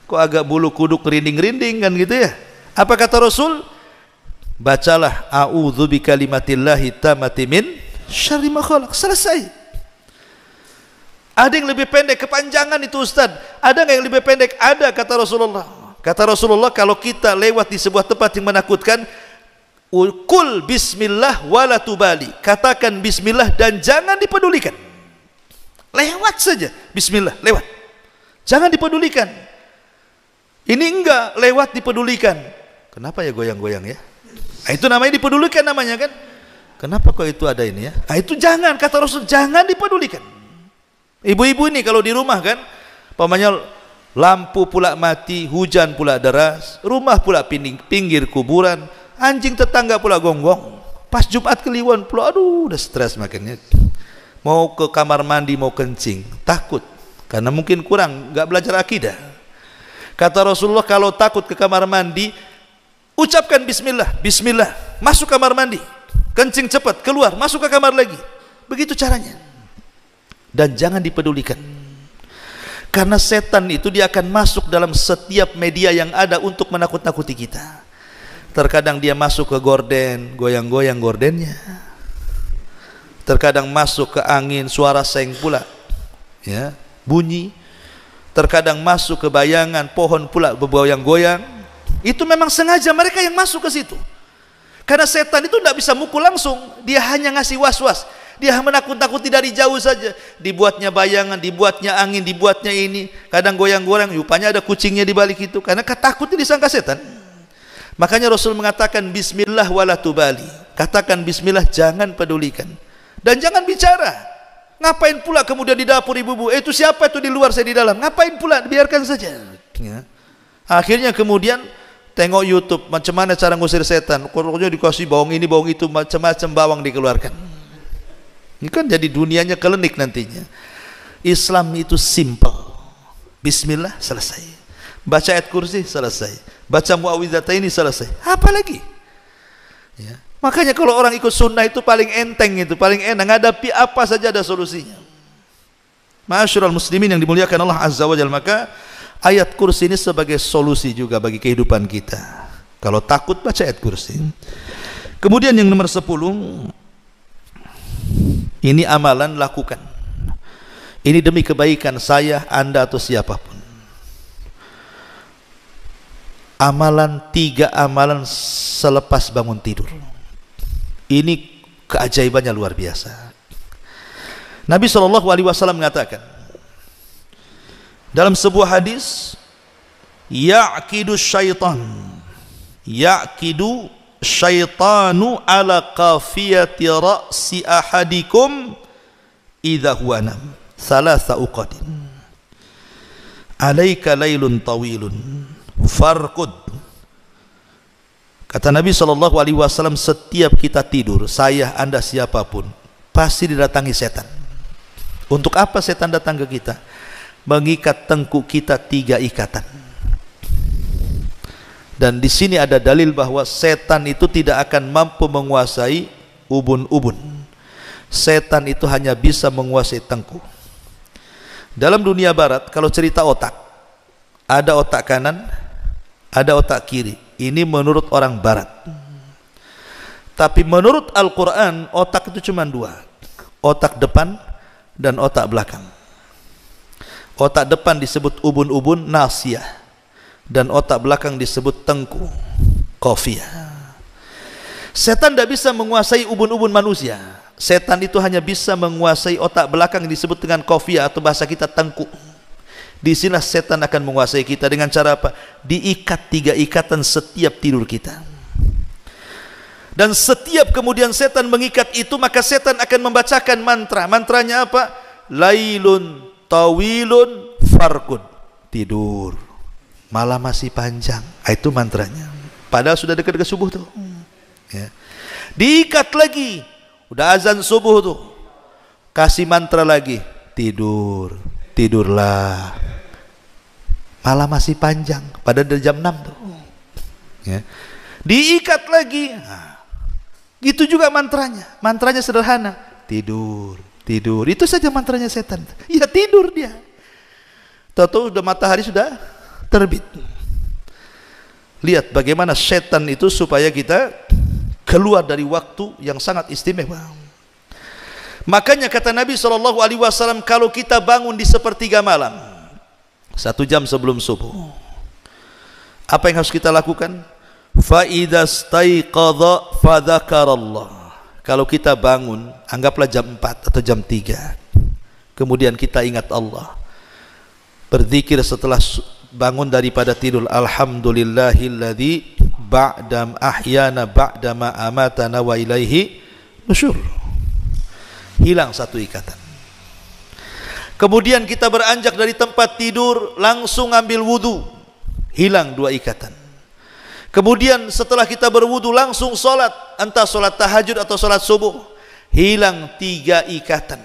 kok agak bulu kuduk rinding-rinding kan gitu ya. Apa kata Rasul? Bacalah a'udzu bikalimatillahi tammati min syarri ma khalaq. Selesai. Ada yang lebih pendek, kepanjangan itu Ustaz. Ada nggak yang lebih pendek? Ada, kata Rasulullah. Kata Rasulullah, kalau kita lewat di sebuah tempat yang menakutkan, kul bismillah wala tubali. Katakan bismillah dan jangan dipedulikan. Lewat saja, bismillah, lewat. Jangan dipedulikan. Ini enggak, lewat dipedulikan. Kenapa ya goyang-goyang ya? Nah, itu namanya dipedulikan namanya kan? Kenapa kok itu ada ini ya? Nah, itu jangan, kata Rasul, jangan dipedulikan. Ibu-ibu ini kalau di rumah kan, pamannya lampu pula mati, hujan pula deras, rumah pula pinggir kuburan, anjing tetangga pula gonggong. Pas Jumat Kliwon pula, aduh udah stres makannya. Mau ke kamar mandi mau kencing, takut karena mungkin kurang nggak belajar akidah. Kata Rasulullah, kalau takut ke kamar mandi, ucapkan bismillah, bismillah, masuk kamar mandi, kencing cepat, keluar, masuk ke kamar lagi. Begitu caranya. Dan jangan dipedulikan. Karena setan itu dia akan masuk dalam setiap media yang ada untuk menakut-nakuti kita. Terkadang dia masuk ke gorden, goyang-goyang gordennya. Terkadang masuk ke angin, suara seng pula, ya, bunyi. Terkadang masuk ke bayangan, pohon pula bergoyang-goyang. Itu memang sengaja mereka yang masuk ke situ. Karena setan itu tidak bisa mukul langsung, dia hanya ngasih was-was. Dia menakut-nakuti dari jauh saja. Dibuatnya bayangan, dibuatnya angin, dibuatnya ini. Kadang goyang-goyang, rupanya ada kucingnya di balik itu. Karena takutnya disangka setan. Makanya Rasul mengatakan bismillah wala tubali. Katakan bismillah, jangan pedulikan. Dan jangan bicara. Ngapain pula kemudian di dapur ibu-ibu? Itu siapa itu di luar, saya di dalam. Ngapain pula? Biarkan saja. Ya. Akhirnya kemudian tengok YouTube, macam mana cara ngusir setan. Pokoknya dikasih bawang ini, bawang itu, macam-macam bawang dikeluarkan. Ini kan jadi dunianya kelenik nantinya. Islam itu simple. Bismillah, selesai. Baca ayat kursi, selesai. Baca muawwidzatain, selesai. Apa lagi? Ya. Makanya kalau orang ikut sunnah itu paling enteng, itu paling enak. Ngadapi apa saja ada solusinya. Ma'asyiral muslimin yang dimuliakan Allah Azza wa Jalla, maka ayat kursi ini sebagai solusi juga bagi kehidupan kita. Kalau takut, baca ayat kursi. Kemudian yang nomor 10, ini amalan lakukan. Ini demi kebaikan saya, Anda atau siapapun. Amalan, 3 amalan selepas bangun tidur. Ini keajaibannya luar biasa. Nabi SAW mengatakan dalam sebuah hadis, yaqidu syaitan yaqidu syaitanu ala qafiyati ra'si ahadikum idza huwa nam thalatha uqadin alaika lailun tawilun farqud. Kata Nabi SAW, setiap kita tidur, saya, anda, siapapun, pasti didatangi setan. Untuk apa setan datang ke kita? Mengikat tengkuk kita 3 ikatan. Dan di sini ada dalil bahwa setan itu tidak akan mampu menguasai ubun-ubun. Setan itu hanya bisa menguasai tengkuk. Dalam dunia barat, kalau cerita otak, ada otak kanan, ada otak kiri. Ini menurut orang barat. Tapi menurut Al-Quran, otak itu cuma 2. Otak depan dan otak belakang. Otak depan disebut ubun-ubun, nasiyah. Dan otak belakang disebut tengku, qafiyah. Setan tidak bisa menguasai ubun-ubun manusia. Setan itu hanya bisa menguasai otak belakang yang disebut dengan qafiyah, atau bahasa kita tengku. Di sinilah setan akan menguasai kita. Dengan cara apa? Diikat 3 ikatan setiap tidur kita. Dan setiap kemudian setan mengikat itu, maka setan akan membacakan mantra. Mantranya apa? Lailun tawilun farqud. Tidur, malam masih panjang. Itu mantranya. Padahal sudah dekat-dekat subuh tuh. Ya. Diikat lagi, udah azan subuh tuh, kasih mantra lagi. Tidur, tidurlah, malam masih panjang, pada jam 6 tuh. Ya. Diikat lagi. Nah, gitu juga mantranya. Mantranya sederhana. Tidur, tidur. Itu saja mantranya setan. Ya tidur dia. Tahu-tahu udah matahari sudah terbit. Lihat bagaimana setan itu supaya kita keluar dari waktu yang sangat istimewa. Makanya kata Nabi SAW, kalau kita bangun di sepertiga malam, 1 jam sebelum subuh, apa yang harus kita lakukan? Fa idza staiqadha fadzakarallah. Kalau kita bangun, anggaplah jam 4 atau jam 3, kemudian kita ingat Allah, berzikir setelah bangun daripada tidur, alhamdulillahilladzi ba'dam ahyana ba'dama amatana wa ilaihi nusyur. Hilang 1 ikatan. Kemudian kita beranjak dari tempat tidur, langsung ambil wudu, hilang 2 ikatan. Kemudian setelah kita berwudu langsung sholat, entah sholat tahajud atau sholat subuh, hilang 3 ikatan.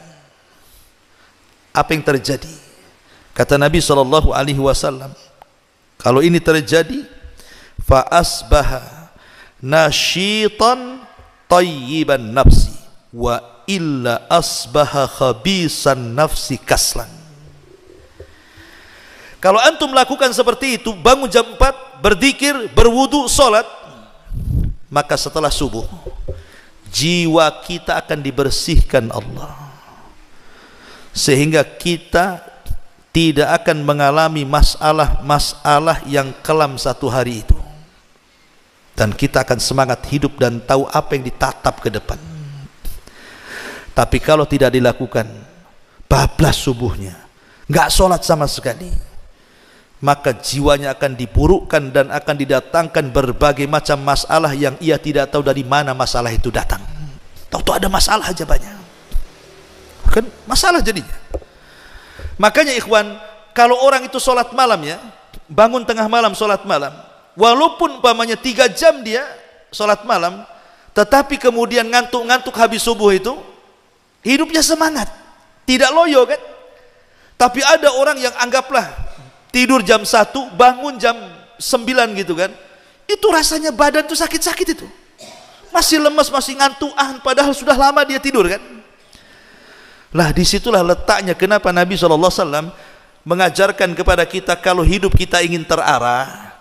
Apa yang terjadi? Kata Nabi SAW, kalau ini terjadi, fa asbaha nasyitan tayyiban nafsi wa illa asbaha khabisan nafsi kaslan. Kalau antum melakukan seperti itu, bangun jam 4, berzikir, berwudu, sholat, maka setelah subuh jiwa kita akan dibersihkan Allah, sehingga kita tidak akan mengalami masalah-masalah yang kelam 1 hari itu, dan kita akan semangat hidup dan tahu apa yang ditatap ke depan. Tapi kalau tidak dilakukan, bablas subuhnya, nggak sholat sama sekali, maka jiwanya akan diburukkan dan akan didatangkan berbagai macam masalah yang ia tidak tahu dari mana masalah itu datang. Tahu-tahu ada masalah aja banyak, kan masalah jadinya. Makanya ikhwan, kalau orang itu sholat malam ya, bangun tengah malam sholat malam, walaupun umpamanya 3 jam dia sholat malam, tetapi kemudian ngantuk-ngantuk habis subuh itu, hidupnya semangat, tidak loyo kan. Tapi ada orang yang anggaplah tidur jam 1, bangun jam 9 gitu kan, itu rasanya badan tuh sakit-sakit itu, masih lemes, masih ngantuan, padahal sudah lama dia tidur kan. Lah disitulah letaknya kenapa Nabi SAW mengajarkan kepada kita, kalau hidup kita ingin terarah,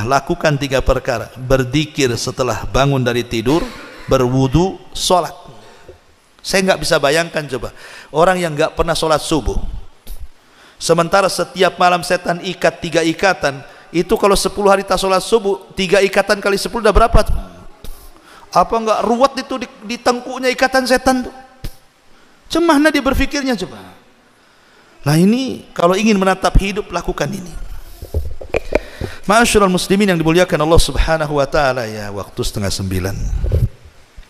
lakukan 3 perkara. Berzikir setelah bangun dari tidur, berwudu, sholat. Saya nggak bisa bayangkan coba orang yang nggak pernah sholat subuh, sementara setiap malam setan ikat 3 ikatan. Itu kalau 10 hari tak sholat subuh, 3 ikatan kali 10 udah berapa tuh? Apa nggak ruwet itu di tengkuknya ikatan setan tuh? Cemahna dia berfikirnya coba. Nah ini kalau ingin menatap hidup, lakukan ini. Ma'asyiral muslimin yang dimuliakan Allah Subhanahu wa taala, ya, waktu 8:30.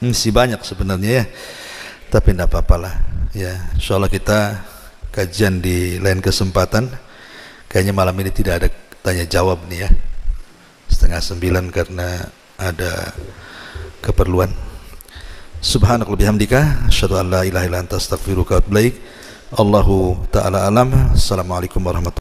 Masih banyak sebenarnya ya. Tapi tidak apa-apalah. Ya, insyaallah kita kajian di lain kesempatan. Kayaknya malam ini tidak ada tanya jawab nih ya. 8:30 karena ada keperluan. Subhanaka wa bihamdika asyhadu an la ilaha illa anta astaghfiruka wa atubu ilaik. Allahu ta'ala alam. Assalamualaikum warahmatullahi wabarakatuh.